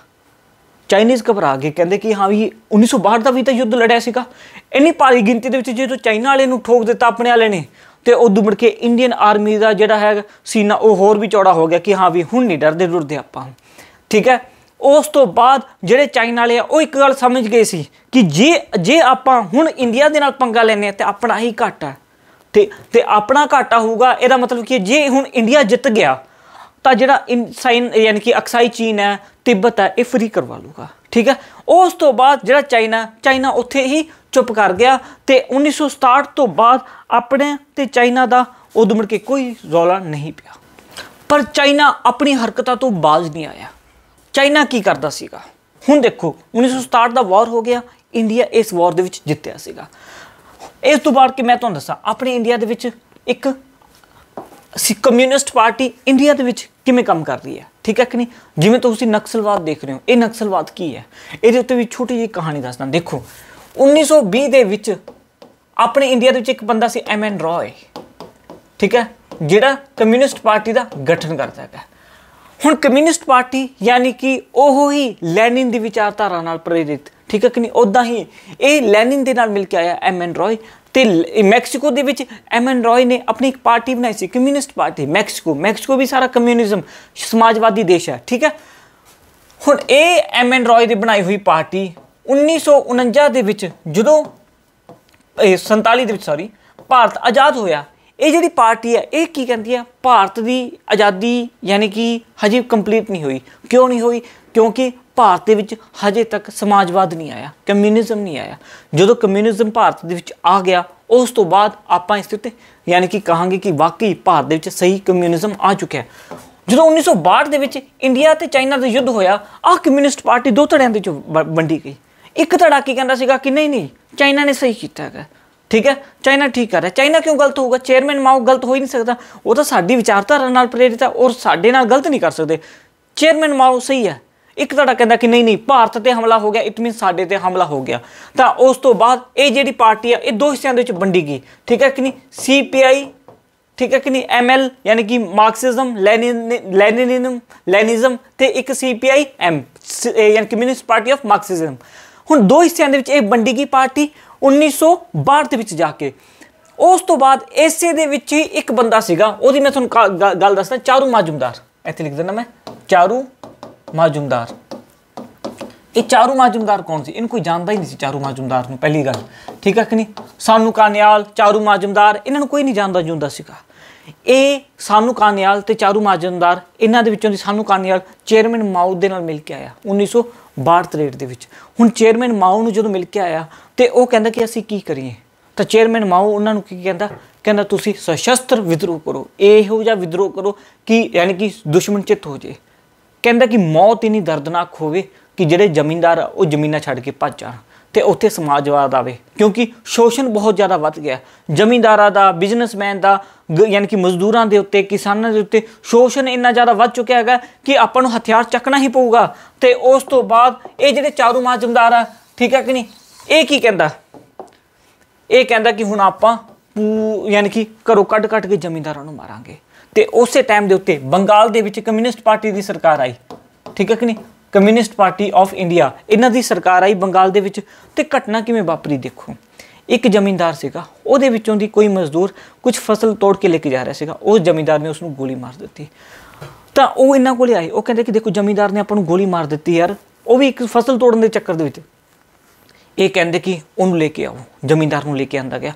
ਚਾਈਨੀਜ਼ ਘਬਰਾ ਗਏ, ਕਹਿੰਦੇ ਕਿ ਹਾਂ ਵੀ 1962 ਦਾ ਵੀ ਤਾਂ ਯੁੱਧ ਲੜਿਆ ਸੀਗਾ। ਇੰਨੀ ਭਾਰੀ ਗਿਣਤੀ ਦੇ ਵਿੱਚ ਜਦੋਂ ਚਾਈਨਾ ਵਾਲੇ ਨੂੰ ਠੋਕ ਦਿੱਤਾ ਆਪਣੇ ਵਾਲੇ ਨੇ, ਤੇ ਉਦੋਂ ਮੁੜ ਕੇ ਇੰਡੀਅਨ ਆਰਮੀ ਦਾ ਜਿਹੜਾ ਹੈ ਸੀਨਾ ਉਹ ਹੋਰ ਵੀ ਚੌੜਾ ਹੋ ਗਿਆ ਕਿ ਹਾਂ ਵੀ ਹੁਣ ਨਹੀਂ ਡਰਦੇ ਡੁਰਦੇ ਆਪਾਂ, ਠੀਕ ਹੈ। ਉਸ ਤੋਂ ਬਾਅਦ ਜਿਹੜੇ ਚਾਈਨਾ ਵਾਲੇ ਆ ਉਹ ਇੱਕ ਗੱਲ ਸਮਝ ਗਏ ਸੀ ਕਿ ਜੇ ਆਪਾਂ ਹੁਣ ਇੰਡੀਆ ਦੇ ਨਾਲ ਪੰਗਾ ਲੈਂਦੇ ਹਾਂ ਤਾਂ ਆਪਣਾ ਹੀ ਘਾਟਾ, ਤੇ ਆਪਣਾ ਘਾਟਾ ਹੋਊਗਾ। ਇਹਦਾ ਮਤਲਬ ਕਿ ਜੇ ਹੁਣ ਇੰਡੀਆ ਜਿੱਤ ਗਿਆ ਤਾਂ ਜਿਹੜਾ ਯਾਨੀ ਕਿ ਅਕਸਾਈ ਚੀਨ ਹੈ, ਤਿੱਬਤ ਹੈ, ਇਹ ਫਰੀ ਕਰਵਾ ਲੂਗਾ, ਠੀਕ ਹੈ। ਉਸ ਤੋਂ ਬਾਅਦ ਜਿਹੜਾ ਚਾਈਨਾ ਉੱਥੇ ਹੀ ਚੁੱਪ ਕਰ ਗਿਆ। ਤੇ 1967 ਤੋਂ ਬਾਅਦ ਆਪਣੇ ਤੇ ਚਾਈਨਾ ਦਾ ਉਦੋਂ ਮੁੜ ਕੇ ਕੋਈ ਰੌਲਾ ਨਹੀਂ ਪਿਆ। ਪਰ ਚਾਈਨਾ ਆਪਣੀ ਹਰਕਤਾਂ ਤੋਂ ਬਾਜ਼ ਨਹੀਂ ਆਇਆ। ਚਾਈਨਾ ਕੀ ਕਰਦਾ ਸੀਗਾ? ਹੁਣ ਦੇਖੋ 1967 ਦਾ ਵਾਰ ਹੋ ਗਿਆ, ਇੰਡੀਆ ਇਸ ਵਾਰ ਦੇ ਵਿੱਚ ਜਿੱਤਿਆ ਸੀਗਾ। ਇਸ ਤੋਂ ਬਾਅਦ ਕਿ ਮੈਂ ਤੁਹਾਨੂੰ ਦੱਸਾਂ ਆਪਣੇ ਇੰਡੀਆ ਦੇ ਵਿੱਚ ਇੱਕ ਕਮਿਊਨਿਸਟ ਪਾਰਟੀ ਇੰਡੀਆ ਦੇ ਵਿੱਚ ਕਿਵੇਂ ਕੰਮ ਕਰ ਰਹੀ ਹੈ, ਠੀਕ ਹੈ ਕਿ ਨਹੀਂ। ਜਿਵੇਂ ਤੁਸੀਂ ਨਕਸਲਵਾਦ ਦੇਖ ਰਹੇ ਹੋ, ਇਹ ਨਕਸਲਵਾਦ ਕੀ ਹੈ, ਇਹਦੇ ਉੱਤੇ ਵੀ ਛੋਟੀ ਜਿਹੀ ਕਹਾਣੀ ਦੱਸਦਾ। ਦੇਖੋ 1920 ਦੇ ਵਿੱਚ ਆਪਣੇ ਇੰਡੀਆ ਦੇ ਵਿੱਚ ਇੱਕ ਬੰਦਾ ਸੀ MN ਰॉय, ਠੀਕ ਹੈ, ਜਿਹੜਾ ਕਮਿਊਨਿਸਟ ਪਾਰਟੀ ਦਾ ਗਠਨ ਕਰਦਾ ਹੈਗਾ। ਹੁਣ ਕਮਿਊਨਿਸਟ ਪਾਰਟੀ ਯਾਨੀ ਕਿ ਉਹ ਹੀ ਲੈਨਿਨ ਦੀ ਵਿਚਾਰਧਾਰਾ ਨਾਲ ਪ੍ਰੇਰਿਤ, ਠੀਕ ਹੈ ਕਿ ਨਹੀਂ। ਉੱਦਾਂ ਹੀ ਇਹ ਲੈਨਿਨ ਦੇ ਨਾਲ ਮਿਲ ਕੇ ਆਇਆ MN ਰॉय। ਤੇ ਮੈਕਸੀਕੋ ਦੇ ਵਿੱਚ MN ਰॉय ਨੇ ਆਪਣੀ ਇੱਕ ਪਾਰਟੀ ਬਣਾਈ ਸੀ, ਕਮਿਊਨਿਸਟ ਪਾਰਟੀ। ਮੈਕਸੀਕੋ ਵੀ ਸਾਰਾ ਕਮਿਊਨਿਜ਼ਮ ਸਮਾਜਵਾਦੀ ਦੇਸ਼ ਹੈ, ਠੀਕ ਹੈ। ਹੁਣ ਇਹ MN ਰॉय ਦੀ ਬਣਾਈ ਹੋਈ ਪਾਰਟੀ 1949 ਦੇ ਵਿੱਚ ਜਦੋਂ 47 ਦੇ ਵਿੱਚ ਭਾਰਤ ਆਜ਼ਾਦ ਹੋਇਆ, ਇਹ ਜਿਹੜੀ ਪਾਰਟੀ ਹੈ ਇਹ ਕੀ ਕਹਿੰਦੀ ਹੈ, ਭਾਰਤ ਦੀ ਆਜ਼ਾਦੀ ਯਾਨੀ ਕਿ ਹਜੇ ਕੰਪਲੀਟ ਨਹੀਂ ਹੋਈ। ਕਿਉਂ ਨਹੀਂ ਹੋਈ? ਕਿਉਂਕਿ ਭਾਰਤ ਦੇ ਵਿੱਚ ਹਜੇ ਤੱਕ ਸਮਾਜਵਾਦ ਨਹੀਂ ਆਇਆ, ਕਮਿਊਨਿਜ਼ਮ ਨਹੀਂ ਆਇਆ। ਜਦੋਂ ਕਮਿਊਨਿਜ਼ਮ ਭਾਰਤ ਦੇ ਵਿੱਚ ਆ ਗਿਆ, ਉਸ ਤੋਂ ਬਾਅਦ ਆਪਾਂ ਇਸ ਉੱਤੇ ਯਾਨੀ ਕਿ ਕਹਾਂਗੇ ਕਿ ਵਾਕਈ ਭਾਰਤ ਦੇ ਵਿੱਚ ਸਹੀ ਕਮਿਊਨਿਜ਼ਮ ਆ ਚੁੱਕਿਆ। ਜਦੋਂ 1962 ਦੇ ਵਿੱਚ ਇੰਡੀਆ ਤੇ ਚਾਈਨਾ ਦਾ ਯੁੱਧ ਹੋਇਆ, ਆਹ ਕਮਿਊਨਿਸਟ ਪਾਰਟੀ ਦੋ ਧੜਿਆਂ ਦੇ ਵਿੱਚ ਵੰਡੀ ਗਈ। ਇੱਕ ਧੜਾ ਕੀ ਕਹਿੰਦਾ ਸੀਗਾ ਕਿ ਨਹੀਂ ਚਾਈਨਾ ਨੇ ਸਹੀ ਕੀਤਾ ਹੈਗਾ, ਠੀਕ ਹੈ, ਚਾਈਨਾ ਠੀਕ ਕਰ ਰਿਹਾ। ਚਾਈਨਾ ਕਿਉਂ ਗਲਤ ਹੋਊਗਾ? ਚੇਅਰਮੈਨ ਮਾਓ ਗਲਤ ਹੋ ਹੀ ਨਹੀਂ ਸਕਦਾ, ਉਹ ਤਾਂ ਸਾਡੀ ਵਿਚਾਰਧਾਰਾ ਨਾਲ ਪ੍ਰੇਰਿਤ ਹੈ ਔਰ ਸਾਡੇ ਨਾਲ ਗਲਤ ਨਹੀਂ ਕਰ ਸਕਦੇ। ਚੇਅਰਮੈਨ ਮਾਓ ਸਹੀ ਹੈ। ਇੱਕ ਧੜਾ ਕਹਿੰਦਾ ਕਿ ਨਹੀਂ ਭਾਰਤ ਤੇ ਹਮਲਾ ਹੋ ਗਿਆ, ਇਟ ਮੀਨ ਸਾਡੇ ਤੇ ਹਮਲਾ ਹੋ ਗਿਆ। ਤਾਂ ਉਸ ਤੋਂ ਬਾਅਦ ਇਹ ਜਿਹੜੀ ਪਾਰਟੀ ਆ ਇਹ ਦੋ ਹਿੱਸਿਆਂ ਦੇ ਵਿੱਚ ਵੰਡੀ ਗਈ, ਠੀਕ ਹੈ ਕਿ ਨਹੀਂ। CPI, ਠੀਕ ਹੈ ਕਿ ਨਹੀਂ, ML ਯਾਨੀ ਕਿ ਮਾਰਕਸਿਜ਼ਮ ਲੈਨਿਜ਼ਮ ਤੇ ਇੱਕ CPI-M ਯਾਨੀ ਕਮਿਊਨਿਸਟ ਪਾਰਟੀ ਆਫ ਮਾਰਕਸਿਜ਼ਮ। ਹੁਣ ਦੋ ਹਿੱਸਿਆਂ ਦੇ ਵਿੱਚ ਇਹ ਵੰਡੀ ਗਈ ਪਾਰਟੀ 1962 ਦੇ ਵਿੱਚ ਜਾ ਕੇ। ਉਸ ਤੋਂ ਬਾਅਦ ਇਸੇ ਦੇ ਵਿੱਚ ਹੀ ਇੱਕ ਬੰਦਾ ਸੀਗਾ, ਉਹਦੀ ਮੈਂ ਤੁਹਾਨੂੰ ਗੱਲ ਦੱਸਦਾ, ਚਾਰੂ ਮਾਜੁਮਦਾਰ। ਇੱਥੇ ਲਿਖ ਦਿੰਦਾ ਮੈਂ, ਚਾਰੂ ਮਾਜੁਮਦਾਰ। ਇਹ ਚਾਰੂ ਮਾਜੁਮਦਾਰ ਕੌਣ ਸੀ? ਇਹਨੂੰ ਕੋਈ ਜਾਣਦਾ ਹੀ ਨਹੀਂ ਸੀ ਚਾਰੂ ਮਾਜੁਮਦਾਰ ਨੂੰ, ਪਹਿਲੀ ਗੱਲ, ਠੀਕ ਹੈ ਕਿ ਨਹੀਂ। ਸਾਨੂ ਕਾਨਿਆਲ, ਚਾਰੂ ਮਾਜੁਮਦਾਰ, ਇਹਨਾਂ ਨੂੰ ਕੋਈ ਨਹੀਂ ਜਾਣਦਾ ਜੁੰਦਾ ਸੀਗਾ। ਇਹ ਸਾਨੂ ਕਾਨਿਆਲ ਤੇ ਚਾਰੂ ਮਾਜੁਮਦਾਰ, ਇਹਨਾਂ ਦੇ ਵਿੱਚੋਂ ਦੀ ਸਾਨੂ ਕਾਨਿਆਲ ਚੇਅਰਮੈਨ ਮਾਓ ਦੇ ਨਾਲ ਮਿਲ ਕੇ ਆਇਆ 1962-63 ਦੇ ਵਿੱਚ। ਹੁਣ ਚੇਅਰਮੈਨ ਮਾਓ ਨੂੰ ਜਦੋਂ ਮਿਲ ਕੇ ਆਇਆ ਤੇ ਉਹ ਕਹਿੰਦਾ ਕਿ ਅਸੀਂ ਕੀ ਕਰੀਏ, ਤਾਂ ਚੇਅਰਮੈਨ ਮਾਓ ਉਹਨਾਂ ਨੂੰ ਕੀ ਕਹਿੰਦਾ ਤੁਸੀਂ ਸਸ਼ਸਤਰ ਵਿਦਰੋਹ ਕਰੋ, ਇਹੋ ਜਿਹਾ ਵਿਦਰੋਹ ਕਰੋ ਕਿ ਯਾਨੀ ਕਿ ਦੁਸ਼ਮਣ ਚਿੱਤ ਹੋ ਜੇ। ਕਹਿੰਦਾ ਕਿ ਮੌਤ ਇੰਨੀ ਦਰਦਨਾਕ ਹੋਵੇ ਕਿ ਜਿਹੜੇ ਜ਼ਮੀਨਦਾਰ ਆ ਉਹ ਜ਼ਮੀਨਾਂ ਛੱਡ ਕੇ ਭੱਜ ਜਾਣ ਤੇ ਉੱਥੇ ਸਮਾਜਵਾਦ ਆਵੇ, ਕਿਉਂਕਿ ਸ਼ੋਸ਼ਣ ਬਹੁਤ ਜ਼ਿਆਦਾ ਵੱਧ ਗਿਆ। ਜ਼ਮੀਨਦਾਰਾਂ ਦਾ, ਬਿਜ਼ਨਸਮੈਨ ਦਾ, ਯਾਨੀ ਕਿ ਮਜ਼ਦੂਰਾਂ ਦੇ ਉੱਤੇ, ਕਿਸਾਨਾਂ ਦੇ ਉੱਤੇ ਸ਼ੋਸ਼ਣ ਇੰਨਾ ਜ਼ਿਆਦਾ ਵੱਧ ਚੁੱਕਿਆ ਹੈਗਾ ਕਿ ਆਪਾਂ ਨੂੰ ਹਥਿਆਰ ਚੱਕਣਾ ਹੀ ਪਊਗਾ। ਤੇ ਉਸ ਤੋਂ ਬਾਅਦ ਇਹ ਜਿਹੜੇ ਚਾਰੂ ਮਾਜੂਮਦਾਰ ਆ, ਠੀਕ ਹੈ ਕਿ ਨਹੀਂ, ਇਹ ਕੀ ਕਹਿੰਦਾ, ਇਹ ਕਹਿੰਦਾ ਕਿ ਹੁਣ ਆਪਾਂ ਯਾਨੀ ਕਿ ਘਰੋਂ ਕੱਢ ਕੇ ਜ਼ਮੀਨਦਾਰਾਂ ਨੂੰ ਮਾਰਾਂਗੇ। ਤੇ ਉਸੇ ਟਾਈਮ ਦੇ ਉੱਤੇ ਬੰਗਾਲ ਦੇ ਵਿੱਚ ਕਮਿਊਨਿਸਟ ਪਾਰਟੀ ਦੀ ਸਰਕਾਰ ਆਈ, ਠੀਕ ਹੈ ਕਿ ਨਹੀਂ, ਕਮਿਊਨਿਸਟ ਪਾਰਟੀ ਆਫ ਇੰਡੀਆ, ਇਹਨਾਂ ਦੀ ਸਰਕਾਰ ਆਈ ਬੰਗਾਲ ਦੇ ਵਿੱਚ। ਤੇ ਘਟਨਾ ਕਿਵੇਂ ਵਾਪਰੀ ਦੇਖੋ, ਇੱਕ ਜ਼ਮੀਨਦਾਰ ਸੀਗਾ, ਉਹਦੇ ਵਿੱਚੋਂ ਦੀ ਕੋਈ ਮਜ਼ਦੂਰ ਕੁਝ ਫਸਲ ਤੋੜ ਕੇ ਲੈ ਕੇ ਜਾ ਰਿਹਾ ਸੀਗਾ, ਉਸ ਜ਼ਮੀਨਦਾਰ ਨੇ ਉਸਨੂੰ ਗੋਲੀ ਮਾਰ ਦਿੱਤੀ। ਤਾਂ ਉਹ ਇਹਨਾਂ ਕੋਲੇ ਆਏ, ਉਹ ਕਹਿੰਦੇ ਕਿ ਦੇਖੋ ਜ਼ਮੀਨਦਾਰ ਨੇ ਆਪਾਂ ਨੂੰ ਗੋਲੀ ਮਾਰ ਦਿੱਤੀ ਯਾਰ, ਉਹ ਵੀ ਇੱਕ ਫਸਲ ਤੋੜਨ ਦੇ ਚੱਕਰ ਦੇ ਵਿੱਚ। ਇਹ ਕਹਿੰਦੇ ਕਿ ਉਹਨੂੰ ਲੈ ਕੇ ਆਓ, ਜ਼ਮੀਨਦਾਰ ਨੂੰ ਲੈ ਕੇ ਆਂਦਾ ਗਿਆ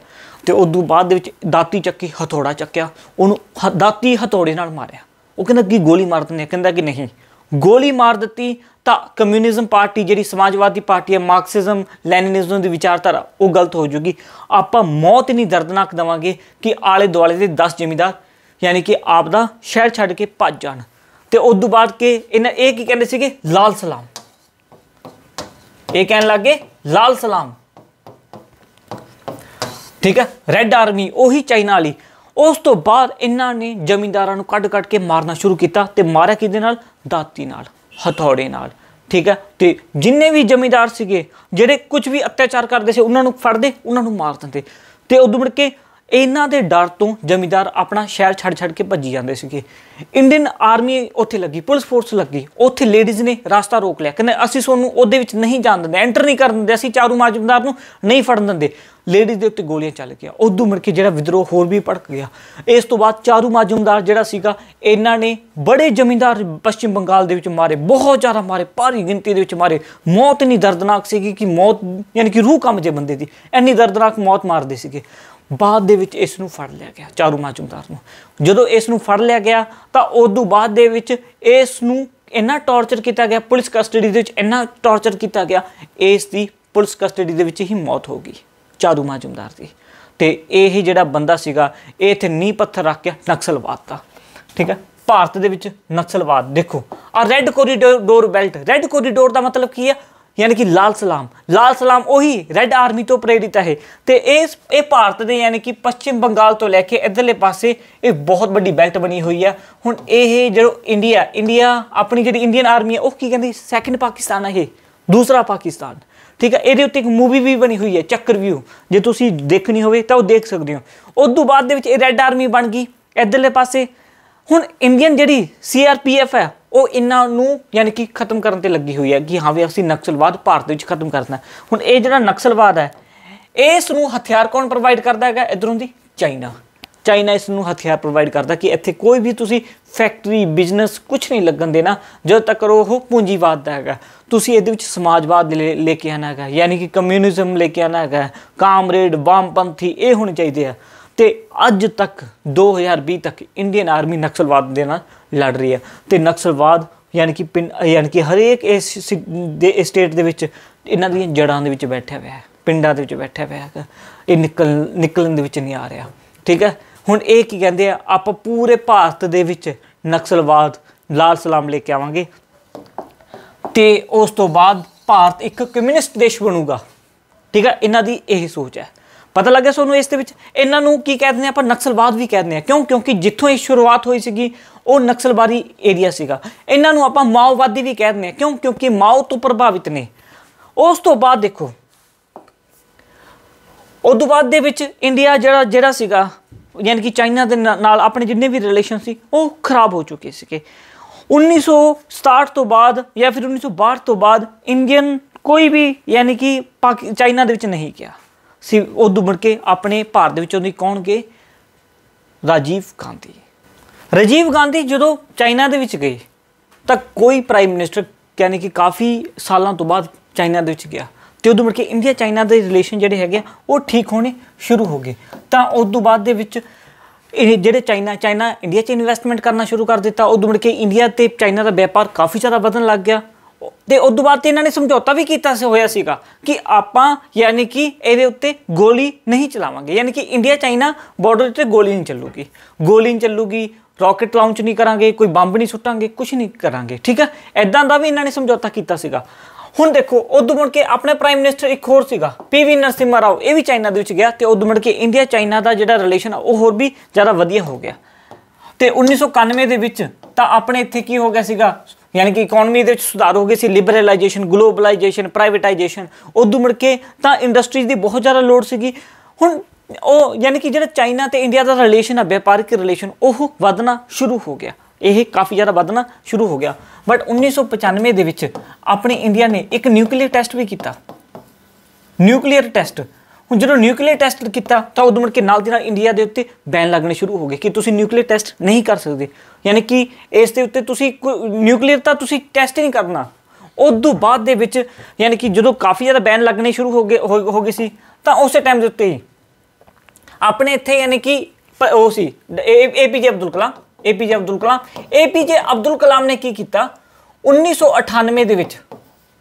ਤੇ ਉਦੋਂ ਬਾਅਦ ਦੇ ਵਿੱਚ ਦਾਤੀ ਚੱਕੀ, ਹਥੌੜਾ ਚੱਕਿਆ, ਉਹਨੂੰ ਦਾਤੀ ਹਥੌੜੇ ਨਾਲ ਮਾਰਿਆ। ਉਹ ਕਹਿੰਦਾ ਕਿ ਗੋਲੀ ਮਾਰ ਦਿੰਦੇ, ਕਹਿੰਦਾ ਕਿ ਨਹੀਂ, ਗੋਲੀ ਮਾਰ ਦਿੱਤੀ ਤਾਂ ਕਮਿਊਨਿਜ਼ਮ ਪਾਰਟੀ ਜਿਹੜੀ ਸਮਾਜਵਾਦੀ ਪਾਰਟੀ ਹੈ, ਮਾਰਕਸਿਜ਼ਮ ਲੈਨਿਨਿਜ਼ਮ ਦੀ ਵਿਚਾਰਧਾਰਾ ਉਹ ਗਲਤ ਹੋ ਜੂਗੀ। ਆਪਾਂ ਮੌਤ ਨਹੀਂ ਦਰਦਨਾਕ ਦੇਵਾਂਗੇ ਕਿ ਆਲੇ ਦੁਆਲੇ ਦੇ 10 ਜ਼ਿਮੀਂਦਾਰ ਯਾਨੀ ਕਿ ਆਪ ਦਾ ਸ਼ਹਿਰ ਛੱਡ ਕੇ ਭੱਜ ਜਾਣ। ਤੇ ਉਦੋਂ ਬਾਅਦ ਕੇ ਇਹ ਕੀ ਕਹਿੰਦੇ ਸੀਗੇ, ਲਾਲ ਸਲਾਮ, ਇਹ ਕਹਿਣ ਲੱਗੇ ਲਾਲ ਸਲਾਮ, ਠੀਕ ਹੈ, ਰੈੱਡ ਆਰਮੀ, ਉਹੀ ਚਾਈਨਾ ਵਾਲੀ। ਉਸ ਤੋਂ ਬਾਅਦ ਇਹਨਾਂ ਨੇ ਜ਼ਮੀਨਦਾਰਾਂ ਨੂੰ ਕੱਢ ਕੇ ਮਾਰਨਾ ਸ਼ੁਰੂ ਕੀਤਾ ਤੇ ਮਾਰਿਆ ਕਿਹਦੇ ਨਾਲ, ਦਾਤੀ ਨਾਲ, ਹਥੌੜੇ ਨਾਲ, ਠੀਕ ਹੈ। ਤੇ ਜਿੰਨੇ ਵੀ ਜ਼ਮੀਨਦਾਰ ਸੀਗੇ ਜਿਹੜੇ ਕੁਝ ਵੀ ਅਤਿਆਚਾਰ ਕਰਦੇ ਸੀ ਉਹਨਾਂ ਨੂੰ ਫੜਦੇ, ਉਹਨਾਂ ਨੂੰ ਮਾਰ ਦਿੰਦੇ। ਤੇ ਉਦੋਂ ਮੁੜ ਕੇ ਇਹਨਾਂ ਦੇ ਡਰ ਤੋਂ ਜ਼ਮੀਨਦਾਰ ਆਪਣਾ ਸ਼ਹਿਰ ਛੱਡ ਕੇ ਭੱਜੀ ਜਾਂਦੇ ਸੀਗੇ। ਇੰਡੀਅਨ ਆਰਮੀ ਉੱਥੇ ਲੱਗੀ, ਪੁਲਿਸ ਫੋਰਸ ਲੱਗੀ, ਉੱਥੇ ਲੇਡੀਜ਼ ਨੇ ਰਸਤਾ ਰੋਕ ਲਿਆ, ਕਹਿੰਦੇ ਅਸੀਂ ਤੁਹਾਨੂੰ ਉਹਦੇ ਵਿੱਚ ਨਹੀਂ ਜਾਣ ਦਿੰਦੇ, ਐਂਟਰ ਨਹੀਂ ਕਰਨ ਦਿੰਦੇ, ਅਸੀਂ ਚਾਰੂ ਮਾਜੂਮਦਾਰ ਨੂੰ ਨਹੀਂ ਫੜਨ ਦਿੰਦੇ। ਲੇਡੀਜ਼ ਦੇ ਉੱਤੇ ਗੋਲੀਆਂ ਚੱਲ ਗਈਆਂ। ਉਦੋਂ ਮੁੜ ਕੇ ਜਿਹੜਾ ਵਿਦਰੋਹ ਹੋਰ ਵੀ ਭੜਕ ਗਿਆ। ਇਸ ਤੋਂ ਬਾਅਦ ਚਾਰੂ ਮਾਜੂਮਦਾਰ ਜਿਹੜਾ ਸੀਗਾ, ਇਹਨਾਂ ਨੇ ਬੜੇ ਜ਼ਮੀਨਦਾਰ ਪੱਛਮ ਬੰਗਾਲ ਦੇ ਵਿੱਚ ਮਾਰੇ, ਬਹੁਤ ਜ਼ਿਆਦਾ ਮਾਰੇ, ਭਾਰੀ ਗਿਣਤੀ ਦੇ ਵਿੱਚ ਮਾਰੇ। ਮੌਤ ਇੰਨੀ ਦਰਦਨਾਕ ਸੀਗੀ ਕਿ ਮੌਤ ਯਾਨੀ ਕਿ ਰੂਹ ਕੰਬ ਜੇ ਬੰਦੇ ਦੀ, ਇੰਨੀ ਦਰਦਨਾਕ ਮੌਤ ਮਾਰਦੇ ਸੀਗੇ। ਬਾਅਦ ਦੇ ਵਿੱਚ ਇਸ ਨੂੰ ਫੜ ਲਿਆ ਗਿਆ, ਚਾਰੂ ਮਾਜੂਮਦਾਰ ਨੂੰ। ਜਦੋਂ ਇਸ ਨੂੰ ਫੜ ਲਿਆ ਗਿਆ ਤਾਂ ਉਦੋਂ ਬਾਅਦ ਦੇ ਵਿੱਚ ਇਸ ਨੂੰ ਇੰਨਾ ਟੌਰਚਰ ਕੀਤਾ ਗਿਆ, ਪੁਲਿਸ ਕਸਟਡੀ ਦੇ ਵਿੱਚ ਇੰਨਾ ਟੌਰਚਰ ਕੀਤਾ ਗਿਆ, ਇਸ ਦੀ ਪੁਲਿਸ ਕਸਟਡੀ ਦੇ ਵਿੱਚ ਹੀ ਮੌਤ ਹੋ ਗਈ ਚਾਰੂ ਮਾਜੂਮਦਾਰ ਦੀ। ਤੇ ਇਹ ਜਿਹੜਾ ਬੰਦਾ ਸੀਗਾ, ਇਹ ਇੱਥੇ ਨੀਂਹ ਪੱਥਰ ਰੱਖ ਕੇ ਨਕਸਲਵਾਦ ਦਾ, ਠੀਕ ਹੈ, ਭਾਰਤ ਦੇ ਵਿੱਚ ਨਕਸਲਵਾਦ। ਦੇਖੋ ਆ red corridor belt, red corridor ਦਾ ਮਤਲਬ ਕੀ ਹੈ, ਯਾਨੀ ਕਿ ਲਾਲ ਸਲਾਮ, ਲਾਲ ਸਲਾਮ ਉਹੀ ਰੈੱਡ ਆਰਮੀ ਤੋਂ ਪ੍ਰੇਰਿਤ ਹੈ। ਤੇ ਇਹ ਭਾਰਤ ਦੇ ਯਾਨੀ ਕਿ ਪੱਛਮ ਬੰਗਾਲ ਤੋਂ ਲੈ ਕੇ ਇੱਧਰਲੇ ਪਾਸੇ ਇਹ ਬਹੁਤ ਵੱਡੀ ਬੈਲਟ ਬਣੀ ਹੋਈ ਹੈ। ਹੁਣ ਇਹ ਜਦੋਂ ਇੰਡੀਆ ਆਪਣੀ ਜਿਹੜੀ ਇੰਡੀਅਨ ਆਰਮੀ ਹੈ ਉਹ ਕੀ ਕਹਿੰਦੀ, ਸੈਕਿੰਡ ਪਾਕਿਸਤਾਨ ਹੈ, ਇਹ ਦੂਸਰਾ ਪਾਕਿਸਤਾਨ, ਠੀਕ ਹੈ। ਇਹਦੇ ਉੱਤੇ ਇੱਕ ਮੂਵੀ ਵੀ ਬਣੀ ਹੋਈ ਹੈ ਚੱਕਰਵਿਊਹ, ਜੇ ਤੁਸੀਂ ਦੇਖਣੀ ਹੋਵੇ ਤਾਂ ਉਹ ਦੇਖ ਸਕਦੇ ਹੋ। ਉਸ ਤੋਂ ਬਾਅਦ ਦੇ ਵਿੱਚ ਇਹ ਰੈੱਡ ਆਰਮੀ ਬਣ ਗਈ ਇੱਧਰਲੇ ਪਾਸੇ। ਹੁਣ ਇੰਡੀਅਨ ਜਿਹੜੀ CRPF ਹੈ ਉਹ ਇਹਨਾਂ ਨੂੰ ਯਾਨੀ ਕਿ ਖਤਮ ਕਰਨ ਤੇ ਲੱਗੀ ਹੋਈ ਹੈ ਕਿ ਹਾਂ ਵੀ ਅਸੀਂ ਨਕਸਲਵਾਦ ਭਾਰਤ ਵਿੱਚ ਖਤਮ ਕਰਨਾ। ਹੁਣ ਇਹ ਜਿਹੜਾ ਨਕਸਲਵਾਦ ਹੈ, ਇਸ ਨੂੰ ਹਥਿਆਰ ਕੌਣ ਪ੍ਰੋਵਾਈਡ ਕਰਦਾ ਹੈਗਾ, ਇੱਧਰੋਂ ਦੀ ਚਾਈਨਾ ਇਸ ਨੂੰ ਹਥਿਆਰ ਪ੍ਰੋਵਾਈਡ ਕਰਦਾ ਕਿ ਇੱਥੇ ਕੋਈ ਵੀ ਤੁਸੀਂ ਫੈਕਟਰੀ ਬਿਜ਼ਨਸ ਕੁਛ ਨਹੀਂ ਲੱਗਣ ਦੇਣਾ ਜਦੋਂ ਤੱਕ ਉਹ ਪੂੰਜੀਵਾਦ ਦਾ ਹੈਗਾ। ਤੁਸੀਂ ਇਹਦੇ ਵਿੱਚ ਸਮਾਜਵਾਦ ਲੈ ਕੇ ਆਉਣਾ ਹੈਗਾ, ਯਾਨੀ ਕਿ ਕਮਿਊਨਿਜ਼ਮ ਲੈ ਕੇ ਆਉਣਾ ਹੈਗਾ, ਕਾਮਰੇਡ, ਵਾਮਪੰਥੀ ਇਹ ਹੋਣੇ ਚਾਹੀਦੇ ਆ। ਤੇ ਅੱਜ ਤੱਕ 2020 ਤੱਕ ਇੰਡੀਅਨ ਆਰਮੀ ਨਕਸਲਵਾਦ ਦੇ ਨਾਲ ਲੜ ਰਹੀ ਹੈ। ਤੇ ਨਕਸਲਵਾਦ ਯਾਨੀ ਕਿ ਹਰੇਕ ਇਸ ਸਟੇਟ ਦੇ ਵਿੱਚ ਇਹਨਾਂ ਦੀਆਂ ਜੜ੍ਹਾਂ ਦੇ ਵਿੱਚ ਬੈਠਿਆ ਹੋਇਆ ਹੈ, ਪਿੰਡਾਂ ਦੇ ਵਿੱਚ ਬੈਠਿਆ ਹੋਇਆ ਹੈਗਾ। ਇਹ ਨਿਕਲਣ ਦੇ ਵਿੱਚ ਨਹੀਂ ਆ ਰਿਹਾ, ਠੀਕ ਹੈ। ਹੁਣ ਇਹ ਕੀ ਕਹਿੰਦੇ ਆ, ਆਪਾਂ ਪੂਰੇ ਭਾਰਤ ਦੇ ਵਿੱਚ ਨਕਸਲਵਾਦ ਲਾਲ ਸਲਾਮ ਲੈ ਕੇ ਆਵਾਂਗੇ ਤੇ ਉਸ ਤੋਂ ਬਾਅਦ ਭਾਰਤ ਇੱਕ ਕਮਿਊਨਿਸਟ ਦੇਸ਼ ਬਣੂਗਾ, ਠੀਕ ਹੈ। ਇਹਨਾਂ ਦੀ ਇਹ ਸੋਚ ਹੈ। ਪਤਾ ਲੱਗਿਆ ਤੁਹਾਨੂੰ ਇਸ ਦੇ ਵਿੱਚ ਇਹਨਾਂ ਨੂੰ ਕੀ ਕਹਿ ਦਿੰਦੇ ਆਪਾਂ, ਨਕਸਲਵਾਦ ਵੀ ਕਹਿ ਦਿੰਦੇ ਆ। ਕਿਉਂਕਿ ਜਿੱਥੋਂ ਇਹ ਸ਼ੁਰੂਆਤ ਹੋਈ ਸੀਗੀ ਉਹ ਨਕਸਲਬਾਰੀ ਏਰੀਆ ਸੀਗਾ। ਇਹਨਾਂ ਨੂੰ ਆਪਾਂ ਮਾਓਵਾਦੀ ਵੀ ਕਹਿ ਦਿੰਦੇ ਆ, ਕਿਉਂਕਿ ਮਾਓ ਤੋਂ ਪ੍ਰਭਾਵਿਤ ਨੇ। ਉਸ ਤੋਂ ਬਾਅਦ ਦੇਖੋ ਉਦੋਂ ਬਾਅਦ ਦੇ ਵਿੱਚ ਇੰਡੀਆ ਜਿਹੜਾ ਸੀਗਾ ਯਾਨੀ ਕਿ ਚਾਈਨਾ ਦੇ ਨਾਲ ਆਪਣੇ ਜਿੰਨੇ ਵੀ ਰਿਲੇਸ਼ਨ ਸੀ ਉਹ ਖਰਾਬ ਹੋ ਚੁੱਕੇ ਸੀਗੇ। 1967 ਤੋਂ ਬਾਅਦ ਜਾਂ ਫਿਰ 1962 ਤੋਂ ਬਾਅਦ ਇੰਡੀਅਨ ਕੋਈ ਵੀ ਯਾਨੀ ਕਿ ਚਾਈਨਾ ਦੇ ਵਿੱਚ ਨਹੀਂ ਗਿਆ ਸੀ। ਉਦੋਂ ਮੁੜ ਕੇ ਆਪਣੇ ਭਾਰਤ ਦੇ ਵਿੱਚੋਂ ਦੀ ਕੌਣ ਗਏ, ਰਾਜੀਵ ਗਾਂਧੀ ਜਦੋਂ ਚਾਈਨਾ ਦੇ ਵਿੱਚ ਗਏ ਤਾਂ ਕੋਈ ਪ੍ਰਾਈਮ ਮਿਨਿਸਟਰ ਯਾਨੀ ਕਿ ਕਾਫੀ ਸਾਲਾਂ ਤੋਂ ਬਾਅਦ ਚਾਈਨਾ ਦੇ ਵਿੱਚ ਗਿਆ ਤੇ ਉਦੋਂ ਮੁੜ ਕੇ ਇੰਡੀਆ ਚਾਈਨਾ ਦੇ ਰਿਲੇਸ਼ਨ ਜਿਹੜੇ ਹੈਗੇ ਉਹ ਠੀਕ ਹੋਣੇ ਸ਼ੁਰੂ ਹੋ ਗਏ। ਤਾਂ ਉਦੋਂ ਬਾਅਦ ਦੇ ਵਿੱਚ ਇਹ ਜਿਹੜੇ ਚਾਈਨਾ ਇੰਡੀਆ 'ਚ ਇਨਵੈਸਟਮੈਂਟ ਕਰਨਾ ਸ਼ੁਰੂ ਕਰ ਦਿੱਤਾ। ਉਦੋਂ ਮੁੜ ਕੇ ਇੰਡੀਆ ਤੇ ਚਾਈਨਾ ਦਾ ਵਪਾਰ ਕਾਫੀ ਜ਼ਿਆਦਾ ਵਧਣ ਲੱਗ ਗਿਆ। ਤੇ ਉਸ ਤੋਂ ਬਾਅਦ ਤੇ ਇਹਨਾਂ ਨੇ ਸਮਝੌਤਾ ਵੀ ਕੀਤਾ ਹੋਇਆ ਸੀਗਾ ਕਿ ਆਪਾਂ ਯਾਨੀ ਕਿ ਇਹਦੇ ਉੱਤੇ ਗੋਲੀ ਨਹੀਂ ਚਲਾਵਾਂਗੇ, ਯਾਨੀ ਕਿ ਇੰਡੀਆ ਚਾਈਨਾ ਬਾਰਡਰ ਉੱਤੇ ਗੋਲੀ ਨਹੀਂ ਚੱਲੂਗੀ, ਰॉकेट ਲਾਂਚ ਨਹੀਂ ਕਰਾਂਗੇ, ਕੋਈ ਬੰਬ ਨਹੀਂ ਸੁੱਟਾਂਗੇ, ਕੁਝ ਨਹੀਂ ਕਰਾਂਗੇ, ਠੀਕ ਹੈ। ਇਦਾਂ ਦਾ ਵੀ ਇਹਨਾਂ ਨੇ ਸਮਝੌਤਾ ਕੀਤਾ ਸੀਗਾ। ਹੁਣ ਦੇਖੋ ਉਦੋਂ ਮੁੜ ਕੇ ਆਪਣੇ ਪ੍ਰਾਈਮ ਮਿਨਿਸਟਰ ਇੱਕ ਹੋਰ ਸੀਗਾ PV ਨਰਸਿਮਹਾ ਰਾਓ, ਇਹ ਵੀ ਚਾਈਨਾ ਦੇ ਵਿੱਚ ਗਿਆ ਤੇ ਉਦੋਂ ਮੁੜ ਕੇ ਇੰਡੀਆ ਚਾਈਨਾ ਦਾ ਜਿਹੜਾ ਰਿਲੇਸ਼ਨ ਆ ਉਹ ਹੋਰ ਵੀ ਜ਼ਿਆਦਾ ਵਧੀਆ ਹੋ ਗਿਆ। ਤੇ 1991 ਦੇ ਵਿੱਚ ਤਾਂ ਆਪਣੇ ਇੱਥੇ ਕੀ ਹੋ ਗਿਆ ਸੀਗਾ, ਯਾਨੀ ਕਿ ਇਕਨੋਮੀ ਦੇ ਵਿੱਚ ਸੁਧਾਰ ਹੋ ਗਏ ਸੀ, ਲਿਬਰਲਾਈਜੇਸ਼ਨ, ਗਲੋਬਲਾਈਜੇਸ਼ਨ, ਪ੍ਰਾਈਵੇਟਾਈਜੇਸ਼ਨ। ਉਦੋਂ ਮੁੜ ਕੇ ਤਾਂ ਇੰਡਸਟਰੀਜ਼ ਦੀ ਬਹੁਤ ਜ਼ਿਆਦਾ ਲੋੜ ਸੀਗੀ। ਹੁਣ ਉਹ ਯਾਨੀ ਕਿ ਜਿਹੜਾ ਚਾਈਨਾ ਤੇ ਇੰਡੀਆ ਦਾ ਰਿਲੇਸ਼ਨ ਆ, ਵਪਾਰਿਕ ਰਿਲੇਸ਼ਨ, ਉਹ ਵਧਣਾ ਸ਼ੁਰੂ ਹੋ ਗਿਆ, ਇਹ ਕਾਫੀ ਜ਼ਿਆਦਾ ਵਧਣਾ ਸ਼ੁਰੂ ਹੋ ਗਿਆ। ਬਟ 1995 ਦੇ ਵਿੱਚ ਆਪਣੇ ਇੰਡੀਆ ਨੇ ਇੱਕ ਨਿਊਕਲੀਅਰ ਟੈਸਟ ਵੀ ਕੀਤਾ, ਨਿਊਕਲੀਅਰ ਟੈਸਟ। ਹੁਣ ਜਦੋਂ ਨਿਊਕਲੀਅਰ ਟੈਸਟ ਕੀਤਾ ਤਾਂ ਉਦੋਂ ਮੁੜ ਕੇ ਨਾਲ ਦੀ ਨਾਲ ਇੰਡੀਆ ਦੇ ਉੱਤੇ ਬੈਨ ਲੱਗਣੇ ਸ਼ੁਰੂ ਹੋ ਗਏ ਕਿ ਤੁਸੀਂ ਨਿਊਕਲੀਅਰ ਟੈਸਟ ਨਹੀਂ ਕਰ ਸਕਦੇ, ਯਾਨੀ ਕਿ ਇਸ ਦੇ ਉੱਤੇ ਤੁਸੀਂ ਨਿਊਕਲੀਅਰ ਤਾਂ ਤੁਸੀਂ ਟੈਸਟ ਹੀ ਨਹੀਂ ਕਰਨਾ। ਉਸ ਤੋਂ ਬਾਅਦ ਦੇ ਵਿੱਚ ਯਾਨੀ ਕਿ ਜਦੋਂ ਕਾਫੀ ਜ਼ਿਆਦਾ ਬੈਨ ਲੱਗਣੇ ਸ਼ੁਰੂ ਹੋ ਗਏ ਸੀ ਤਾਂ ਉਸੇ ਟਾਈਮ ਦੇ ਉੱਤੇ ਹੀ ਆਪਣੇ ਇੱਥੇ ਯਾਨੀ ਕਿ ਉਹ ਸੀ APJ ਅਬਦੁਲ ਕਲਾਮ ਨੇ ਕੀ ਕੀਤਾ 1998 ਦੇ ਵਿੱਚ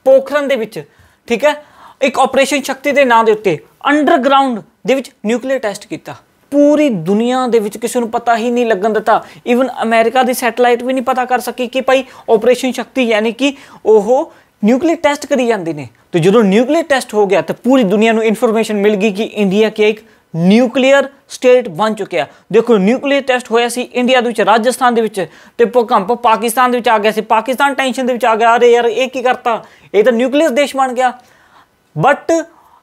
ਪੋਖਰਨ ਦੇ ਵਿੱਚ, ਠੀਕ ਹੈ, ਇੱਕ ਆਪਰੇਸ਼ਨ ਸ਼ਕਤੀ ਦੇ ਨਾਂ ਦੇ ਉੱਤੇ ਅੰਡਰਗਰਾਊਂਡ ਦੇ ਵਿੱਚ ਨਿਊਕਲੀਅਰ ਟੈਸਟ ਕੀਤਾ। ਪੂਰੀ ਦੁਨੀਆ ਦੇ ਵਿੱਚ ਕਿਸੇ ਨੂੰ ਪਤਾ ਹੀ ਨਹੀਂ ਲੱਗਣ ਦਿੱਤਾ, ਈਵਨ ਅਮਰੀਕਾ ਦੀ ਸੈਟੇਲਾਈਟ ਵੀ ਨਹੀਂ ਪਤਾ ਕਰ ਸਕੀ ਕਿ ਭਾਈ ਆਪਰੇਸ਼ਨ ਸ਼ਕਤੀ ਯਾਨੀ ਕਿ ਉਹ ਨਿਊਕਲੀਅਰ ਟੈਸਟ ਕਰੀ ਜਾਂਦੇ ਨੇ। ਤੇ ਜਦੋਂ ਨਿਊਕਲੀਅਰ ਟੈਸਟ ਹੋ ਗਿਆ ਤਾਂ ਪੂਰੀ ਦੁਨੀਆ ਨੂੰ ਇਨਫੋਰਮੇਸ਼ਨ ਮਿਲ ਗਈ ਕਿ ਇੰਡੀਆ ਕੀ ਇੱਕ ਨਿਊਕਲੀਅਰ ਸਟੇਟ ਬਣ ਚੁੱਕਿਆ। ਦੇਖੋ ਨਿਊਕਲੀਅਰ ਟੈਸਟ ਹੋਇਆ ਸੀ ਇੰਡੀਆ ਦੇ ਵਿੱਚ, ਰਾਜਸਥਾਨ ਦੇ ਵਿੱਚ, ਤੇ ਭੂਕੰਪ ਪਾਕਿਸਤਾਨ ਦੇ ਵਿੱਚ ਆ ਗਿਆ ਸੀ। ਪਾਕਿਸਤਾਨ ਟੈਨਸ਼ਨ ਦੇ ਵਿੱਚ ਆ ਗਿਆ, ਅਰੇ ਯਾਰ ਇਹ ਕੀ ਕਰਤਾ, ਇਹ ਤਾਂ ਨਿਊਕਲੀਅਰ ਦੇਸ਼ ਬਣ ਗਿਆ। ਬਟ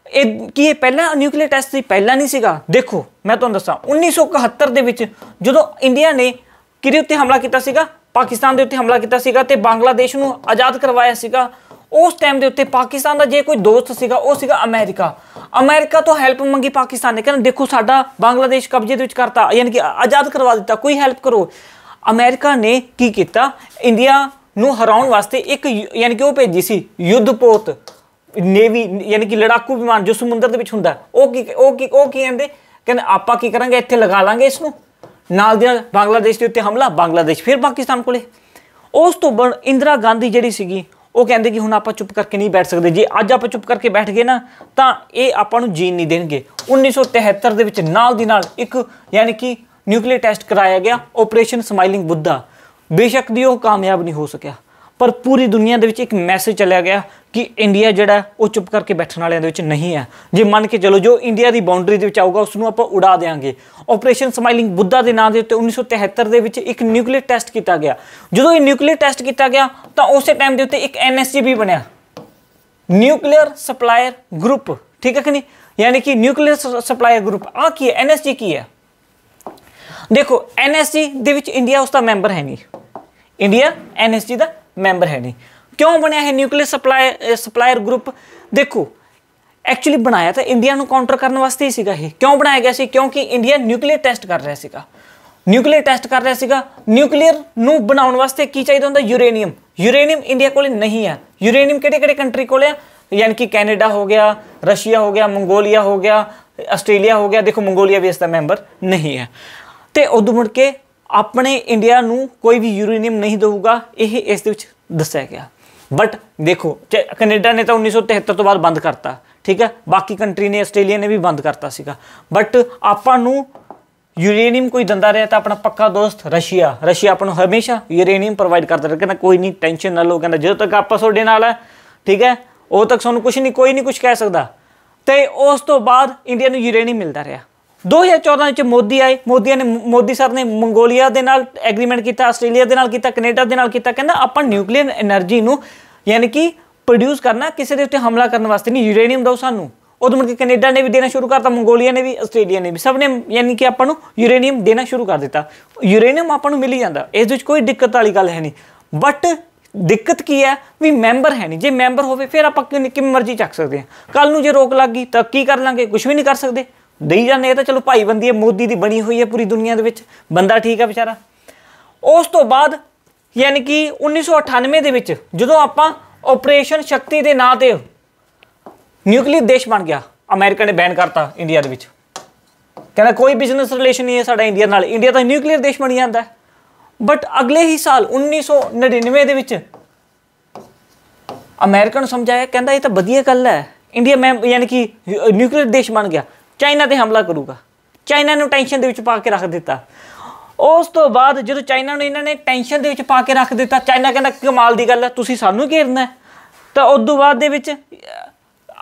ਇਹ ਪਹਿਲਾਂ ਨਿਊਕਲੀਅਰ ਟੈਸਟ ਸੀ, ਪਹਿਲਾਂ ਨਹੀਂ ਸੀਗਾ। ਦੇਖੋ ਮੈਂ ਤੁਹਾਨੂੰ ਦੱਸਾਂ 1971 ਦੇ ਵਿੱਚ ਜਦੋਂ ਇੰਡੀਆ ਨੇ ਕਿਹਦੇ ਉੱਤੇ ਹਮਲਾ ਕੀਤਾ ਸੀਗਾ, ਪਾਕਿਸਤਾਨ ਦੇ ਉੱਤੇ ਹਮਲਾ ਕੀਤਾ ਸੀਗਾ ਤੇ ਬੰਗਲਾਦੇਸ਼ ਨੂੰ ਆਜ਼ਾਦ ਕਰਵਾਇਆ ਸੀਗਾ। ਉਸ ਟਾਈਮ ਦੇ ਉੱਤੇ ਪਾਕਿਸਤਾਨ ਦਾ ਜੇ ਕੋਈ ਦੋਸਤ ਸੀਗਾ ਉਹ ਸੀਗਾ ਅਮਰੀਕਾ ਤੋਂ ਹੈਲਪ ਮੰਗੀ ਪਾਕਿਸਤਾਨ ਨੇ, ਕਹਿੰਦਾ ਦੇਖੋ ਸਾਡਾ ਬੰਗਲਾਦੇਸ਼ ਕਬਜ਼ੇ ਦੇ ਵਿੱਚ ਕਰਤਾ, ਯਾਨੀ ਕਿ ਆਜ਼ਾਦ ਕਰਵਾ ਦਿੱਤਾ, ਕੋਈ ਹੈਲਪ ਕਰੋ। ਅਮਰੀਕਾ ਨੇ ਕੀ ਕੀਤਾ, ਇੰਡੀਆ ਨੂੰ ਹਰਾਉਣ ਵਾਸਤੇ ਇੱਕ ਯਾਨੀ ਕਿ ਉਹ ਭੇਜੀ ਸੀ ਯੁੱਧਪੋਤ ਨੇਵੀ, ਯਾਨੀ ਕਿ ਲੜਾਕੂ ਵਿਮਾਨ ਜੋ ਸਮੁੰਦਰ ਦੇ ਵਿੱਚ ਹੁੰਦਾ। ਉਹ ਕੀ ਕਹਿੰਦੇ ਆਪਾਂ ਕੀ ਕਰਾਂਗੇ, ਇੱਥੇ ਲਗਾ ਲਾਂਗੇ ਇਸ ਨੂੰ, ਨਾਲ ਦੀ ਨਾਲ ਬੰਗਲਾਦੇਸ਼ ਦੇ ਉੱਤੇ ਹਮਲਾ, ਬੰਗਲਾਦੇਸ਼ ਫਿਰ ਪਾਕਿਸਤਾਨ ਕੋਲੇ। ਉਸ ਤੋਂ ਬਾਅਦ ਇੰਦਰਾ ਗਾਂਧੀ ਜਿਹੜੀ ਸੀਗੀ ਉਹ ਕਹਿੰਦੇ ਕਿ ਹੁਣ ਆਪਾਂ ਚੁੱਪ ਕਰਕੇ ਨਹੀਂ ਬੈਠ ਸਕਦੇ, ਜੇ ਅੱਜ ਆਪਾਂ ਚੁੱਪ ਕਰਕੇ ਬੈਠ ਗਏ ਨਾ ਤਾਂ ਇਹ ਆਪਾਂ ਨੂੰ ਜੀਣ ਨਹੀਂ ਦੇਣਗੇ। 1973 ਦੇ ਵਿੱਚ ਨਾਲ ਦੀ ਨਾਲ ਇੱਕ ਯਾਨੀ ਕਿ ਨਿਊਕਲੀਅਰ ਟੈਸਟ ਕਰਾਇਆ ਗਿਆ, ਆਪਰੇਸ਼ਨ ਸਮਾਈਲਿੰਗ ਬੁੱਧਾ। ਬੇਸ਼ੱਕ ਦੀ ਉਹ ਕਾਮਯਾਬ ਨਹੀਂ ਹੋ ਸਕਿਆ, ਪਰ ਪੂਰੀ ਦੁਨੀਆ ਦੇ ਵਿੱਚ ਇੱਕ ਮੈਸੇਜ ਚੱਲਿਆ ਗਿਆ ਕਿ ਇੰਡੀਆ ਜਿਹੜਾ ਉਹ ਚੁੱਪ ਕਰਕੇ ਬੈਠਣ ਵਾਲਿਆਂ ਦੇ ਵਿੱਚ ਨਹੀਂ ਹੈ। ਜੇ ਮੰਨ ਕੇ ਚਲੋ ਜੋ ਇੰਡੀਆ ਦੀ ਬਾਉਂਡਰੀ ਦੇ ਵਿੱਚ ਆਊਗਾ ਉਸ ਨੂੰ ਆਪਾਂ ਉਡਾ ਦੇਵਾਂਗੇ। ਆਪਰੇਸ਼ਨ ਸਮਾਈਲਿੰਗ ਬੁੱਧਾ ਦੇ ਨਾਂ ਦੇ ਉੱਤੇ 1973 ਦੇ ਵਿੱਚ ਇੱਕ ਨਿਊਕਲੀਅਰ ਟੈਸਟ ਕੀਤਾ ਗਿਆ। ਜਦੋਂ ਇਹ ਨਿਊਕਲੀਅਰ ਟੈਸਟ ਕੀਤਾ ਗਿਆ ਤਾਂ ਉਸੇ ਟਾਈਮ ਦੇ ਉੱਤੇ ਇੱਕ NSG ਵੀ ਬਣਿਆ, ਨਿਊਕਲੀਅਰ ਸਪਲਾਇਰ ਗਰੁੱਪ, ਠੀਕ ਹੈ ਕਿ ਨਹੀਂ, ਯਾਨੀ ਕਿ ਨਿਊਕਲੀਅਰ ਸਪਲਾਇਰ ਗਰੁੱਪ। ਆਹ ਕੀ ਹੈ, NSG ਕੀ ਹੈ? ਦੇਖੋ NSG ਦੇ ਵਿੱਚ ਇੰਡੀਆ ਉਸ ਦਾ ਮੈਂਬਰ ਹੈ ਨਹੀਂ, ਇੰਡੀਆ NSG ਦਾ ਮੈਂਬਰ ਹੈ ਨਹੀਂ। ਕਿਉਂ ਬਣਿਆ ਹੈ ਨਿਊਕਲੀਅਰ ਸਪਲਾਇਰ ਗਰੁੱਪ? ਦੇਖੋ ਐਕਚੁਅਲੀ ਬਣਾਇਆ ਤਾਂ ਇੰਡੀਆ ਨੂੰ ਕਾਊਂਟਰ ਕਰਨ ਵਾਸਤੇ ਹੀ ਸੀਗਾ। ਇਹ ਕਿਉਂ ਬਣਾਇਆ ਗਿਆ ਸੀ? ਕਿਉਂਕਿ ਇੰਡੀਆ ਨਿਊਕਲੀਅਰ ਟੈਸਟ ਕਰ ਰਿਹਾ ਸੀਗਾ, ਨਿਊਕਲੀਅਰ ਨੂੰ ਬਣਾਉਣ ਵਾਸਤੇ ਕੀ ਚਾਹੀਦਾ ਹੁੰਦਾ, ਯੂਰੇਨੀਅਮ ਇੰਡੀਆ ਕੋਲ ਨਹੀਂ ਹੈ। ਯੂਰੇਨੀਅਮ ਕਿਹੜੇ ਕੰਟਰੀ ਕੋਲ ਆ, ਯਾਨੀ ਕਿ ਕੈਨੇਡਾ ਹੋ ਗਿਆ, ਰਸ਼ੀਆ ਹੋ ਗਿਆ, ਮੰਗੋਲੀਆ ਹੋ ਗਿਆ, ਆਸਟ੍ਰੇਲੀਆ ਹੋ ਗਿਆ। ਦੇਖੋ ਮੰਗੋਲੀਆ ਵੀ ਇਸ ਦਾ ਮੈਂਬਰ ਨਹੀਂ ਹੈ। ਤੇ ਉਦੋਂ ਮੁੜ ਕੇ ਆਪਣੇ ਇੰਡੀਆ ਨੂੰ ਕੋਈ ਵੀ ਯੂਰੇਨੀਅਮ ਨਹੀਂ ਦੇਊਗਾ, ਇਹ ਇਸ ਦੇ ਵਿੱਚ ਦੱਸਿਆ ਗਿਆ। ਬਟ ਦੇਖੋ ਕੈਨੇਡਾ ਨੇ ਤਾਂ 1973 ਤੋਂ ਬਾਅਦ ਬੰਦ ਕਰਤਾ, ਠੀਕ ਹੈ, ਬਾਕੀ ਕੰਟਰੀ ਨੇ, ਆਸਟ੍ਰੇਲੀਆ ਨੇ ਵੀ ਬੰਦ ਕਰਤਾ ਸੀਗਾ। ਬਟ ਆਪਾਂ ਨੂੰ ਯੂਰੇਨੀਅਮ ਕੋਈ ਦਿੰਦਾ ਰਿਹਾ ਤਾਂ ਆਪਣਾ ਪੱਕਾ ਦੋਸਤ ਰਸ਼ੀਆ ਆਪਾਂ ਨੂੰ ਹਮੇਸ਼ਾ ਯੂਰੇਨੀਅਮ ਪ੍ਰੋਵਾਈਡ ਕਰਦਾ ਰਿਹਾ। ਕਹਿੰਦਾ ਕੋਈ ਨਹੀਂ, ਟੈਨਸ਼ਨ ਨਾ ਲਓ, ਕਹਿੰਦਾ ਜਦੋਂ ਤੱਕ ਆਪਾਂ ਤੁਹਾਡੇ ਨਾਲ ਹੈ, ਠੀਕ ਹੈ, ਉਦੋਂ ਤੱਕ ਸਾਨੂੰ ਕੋਈ ਨਹੀਂ ਕੁਝ ਕਹਿ ਸਕਦਾ। ਤੇ ਉਸ ਤੋਂ ਬਾਅਦ ਇੰਡੀਆ ਨੂੰ ਯੂਰੇਨੀਅਮ ਮਿਲਦਾ ਰਿਹਾ। 2014 ਵਿੱਚ ਮੋਦੀ ਸਰ ਨੇ ਮੰਗੋਲੀਆ ਦੇ ਨਾਲ ਐਗਰੀਮੈਂਟ ਕੀਤਾ, ਆਸਟ੍ਰੇਲੀਆ ਦੇ ਨਾਲ ਕੀਤਾ, ਕੈਨੇਡਾ ਦੇ ਨਾਲ ਕੀਤਾ। ਕਹਿੰਦਾ ਆਪਾਂ ਨਿਊਕਲੀਅਰ એનર્ਜੀ ਨੂੰ ਯਾਨੀ ਕਿ ਪ੍ਰੋਡਿਊਸ ਕਰਨਾ, ਕਿਸੇ ਦੇ ਉੱਤੇ ਹਮਲਾ ਕਰਨ ਵਾਸਤੇ ਨਹੀਂ, ਯੂਰੇਨੀਅਮ ਦਿਓ ਸਾਨੂੰ। ਉਦੋਂ ਮੁੜ ਕੇ ਕੈਨੇਡਾ ਨੇ ਵੀ ਦੇਣਾ ਸ਼ੁਰੂ ਕਰਤਾ, ਮੰਗੋਲੀਆ ਨੇ ਵੀ, ਆਸਟ੍ਰੇਲੀਆ ਨੇ ਵੀ, ਸਭ ਨੇ ਯਾਨੀ ਕਿ ਆਪਾਂ ਨੂੰ ਯੂਰੇਨੀਅਮ ਦੇਣਾ ਸ਼ੁਰੂ ਕਰ ਦਿੱਤਾ। ਯੂਰੇਨੀਅਮ ਆਪਾਂ ਨੂੰ ਮਿਲ ਹੀ ਜਾਂਦਾ, ਇਸ ਵਿੱਚ ਕੋਈ ਦਿੱਕਤ ਵਾਲੀ ਗੱਲ ਹੈ ਨਹੀਂ। ਬਟ ਦਿੱਕਤ ਕੀ ਹੈ ਵੀ ਮੈਂਬਰ ਹੈ ਨਹੀਂ। ਜੇ ਮੈਂਬਰ ਹੋਵੇ ਫਿਰ ਆਪਾਂ ਕਿਵੇਂ ਮਰਜ਼ੀ ਚੱਕ ਸਕਦੇ ਹਾਂ। ਕੱਲ ਨੂੰ ਜੇ ਰੋਕ ਲੱਗ ਗਈ ਤਾਂ ਕੀ ਕਰ ਲਾਂਗੇ, ਕੁਝ ਵੀ ਨਹੀਂ ਕਰ ਸਕਦੇ, ਦੇਈ ਜਾਂਦੇ। ਇਹ ਤਾਂ ਚਲੋ ਭਾਈਬੰਦੀ ਹੈ, ਮੋਦੀ ਦੀ ਬਣੀ ਹੋਈ ਹੈ ਪੂਰੀ ਦੁਨੀਆ ਦੇ ਵਿੱਚ, ਬੰਦਾ ਠੀਕ ਹੈ ਵਿਚਾਰਾ। ਉਸ ਤੋਂ ਬਾਅਦ ਯਾਨੀ ਕਿ 1998 ਦੇ ਵਿੱਚ ਜਦੋਂ ਆਪਾਂ ਆਪਰੇਸ਼ਨ ਸ਼ਕਤੀ ਦੇ ਨਾਂ ਤੇ ਨਿਊਕਲੀਅਰ ਦੇਸ਼ ਬਣ ਗਿਆ, ਅਮਰੀਕਾ ਨੇ ਬੈਨ ਕਰਤਾ ਇੰਡੀਆ ਦੇ ਵਿੱਚ, ਕਹਿੰਦਾ ਕੋਈ ਬਿਜ਼ਨਸ ਰਿਲੇਸ਼ਨ ਨਹੀਂ ਹੈ ਸਾਡਾ ਇੰਡੀਆ ਨਾਲ, ਇੰਡੀਆ ਤਾਂ ਨਿਊਕਲੀਅਰ ਦੇਸ਼ ਬਣੀ ਜਾਂਦਾ। ਬਟ ਅਗਲੇ ਹੀ ਸਾਲ 1999 ਦੇ ਵਿੱਚ ਅਮਰੀਕਾ ਨੂੰ ਸਮਝਾਇਆ, ਕਹਿੰਦਾ ਇਹ ਤਾਂ ਵਧੀਆ ਗੱਲ ਹੈ, ਇੰਡੀਆ ਮੈਂ ਯਾਨੀ ਕਿ ਨਿਊਕਲੀਅਰ ਦੇਸ਼ ਬਣ ਗਿਆ, ਚਾਈਨਾ 'ਤੇ ਹਮਲਾ ਕਰੂਗਾ। ਚਾਈਨਾ ਨੂੰ ਟੈਨਸ਼ਨ ਦੇ ਵਿੱਚ ਪਾ ਕੇ ਰੱਖ ਦਿੱਤਾ। ਉਸ ਤੋਂ ਬਾਅਦ ਜਦੋਂ ਚਾਈਨਾ ਨੂੰ ਇਹਨਾਂ ਨੇ ਟੈਨਸ਼ਨ ਦੇ ਵਿੱਚ ਪਾ ਕੇ ਰੱਖ ਦਿੱਤਾ, ਚਾਈਨਾ ਕਹਿੰਦਾ ਕਮਾਲ ਦੀ ਗੱਲ ਹੈ, ਤੁਸੀਂ ਸਾਨੂੰ ਘੇਰਨਾ। ਤਾਂ ਉਸ ਤੋਂ ਬਾਅਦ ਦੇ ਵਿੱਚ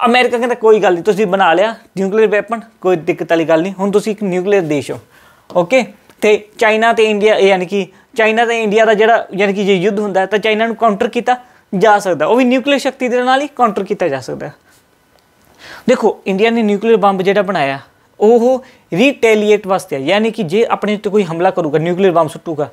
ਅਮਰੀਕਾ ਕਹਿੰਦਾ ਕੋਈ ਗੱਲ ਨਹੀਂ, ਤੁਸੀਂ ਬਣਾ ਲਿਆ ਨਿਊਕਲੀਅਰ ਵੈਪਨ, ਕੋਈ ਦਿੱਕਤ ਵਾਲੀ ਗੱਲ ਨਹੀਂ, ਹੁਣ ਤੁਸੀਂ ਇੱਕ ਨਿਊਕਲੀਅਰ ਦੇਸ਼ ਹੋ। ਓਕੇ, ਅਤੇ ਚਾਈਨਾ ਅਤੇ ਇੰਡੀਆ ਯਾਨੀ ਕਿ ਚਾਈਨਾ ਅਤੇ ਇੰਡੀਆ ਦਾ ਜਿਹੜਾ ਯਾਨੀ ਕਿ ਜੇ ਯੁੱਧ ਹੁੰਦਾ ਤਾਂ ਚਾਈਨਾ ਨੂੰ ਕਾਊਂਟਰ ਕੀਤਾ ਜਾ ਸਕਦਾ, ਉਹ ਵੀ ਨਿਊਕਲੀਅਰ ਸ਼ਕਤੀ ਦੇ ਨਾਲ ਹੀ ਕਾਊਂਟਰ ਕੀਤਾ ਜਾ ਸਕਦਾ। ਦੇਖੋ ਇੰਡੀਆ ਨੇ ਨਿਊਕਲੀਅਰ ਬੰਬ ਜਿਹੜਾ ਬਣਾਇਆ ਉਹ ਰੀਟੈਲੀਏਟ ਵਾਸਤੇ ਹੈ, ਯਾਨੀ ਕਿ ਜੇ ਆਪਣੇ ਉੱਤੇ ਕੋਈ ਹਮਲਾ ਕਰੂਗਾ, ਨਿਊਕਲੀਅਰ ਬੰਬ ਸੁੱਟੂਗਾ,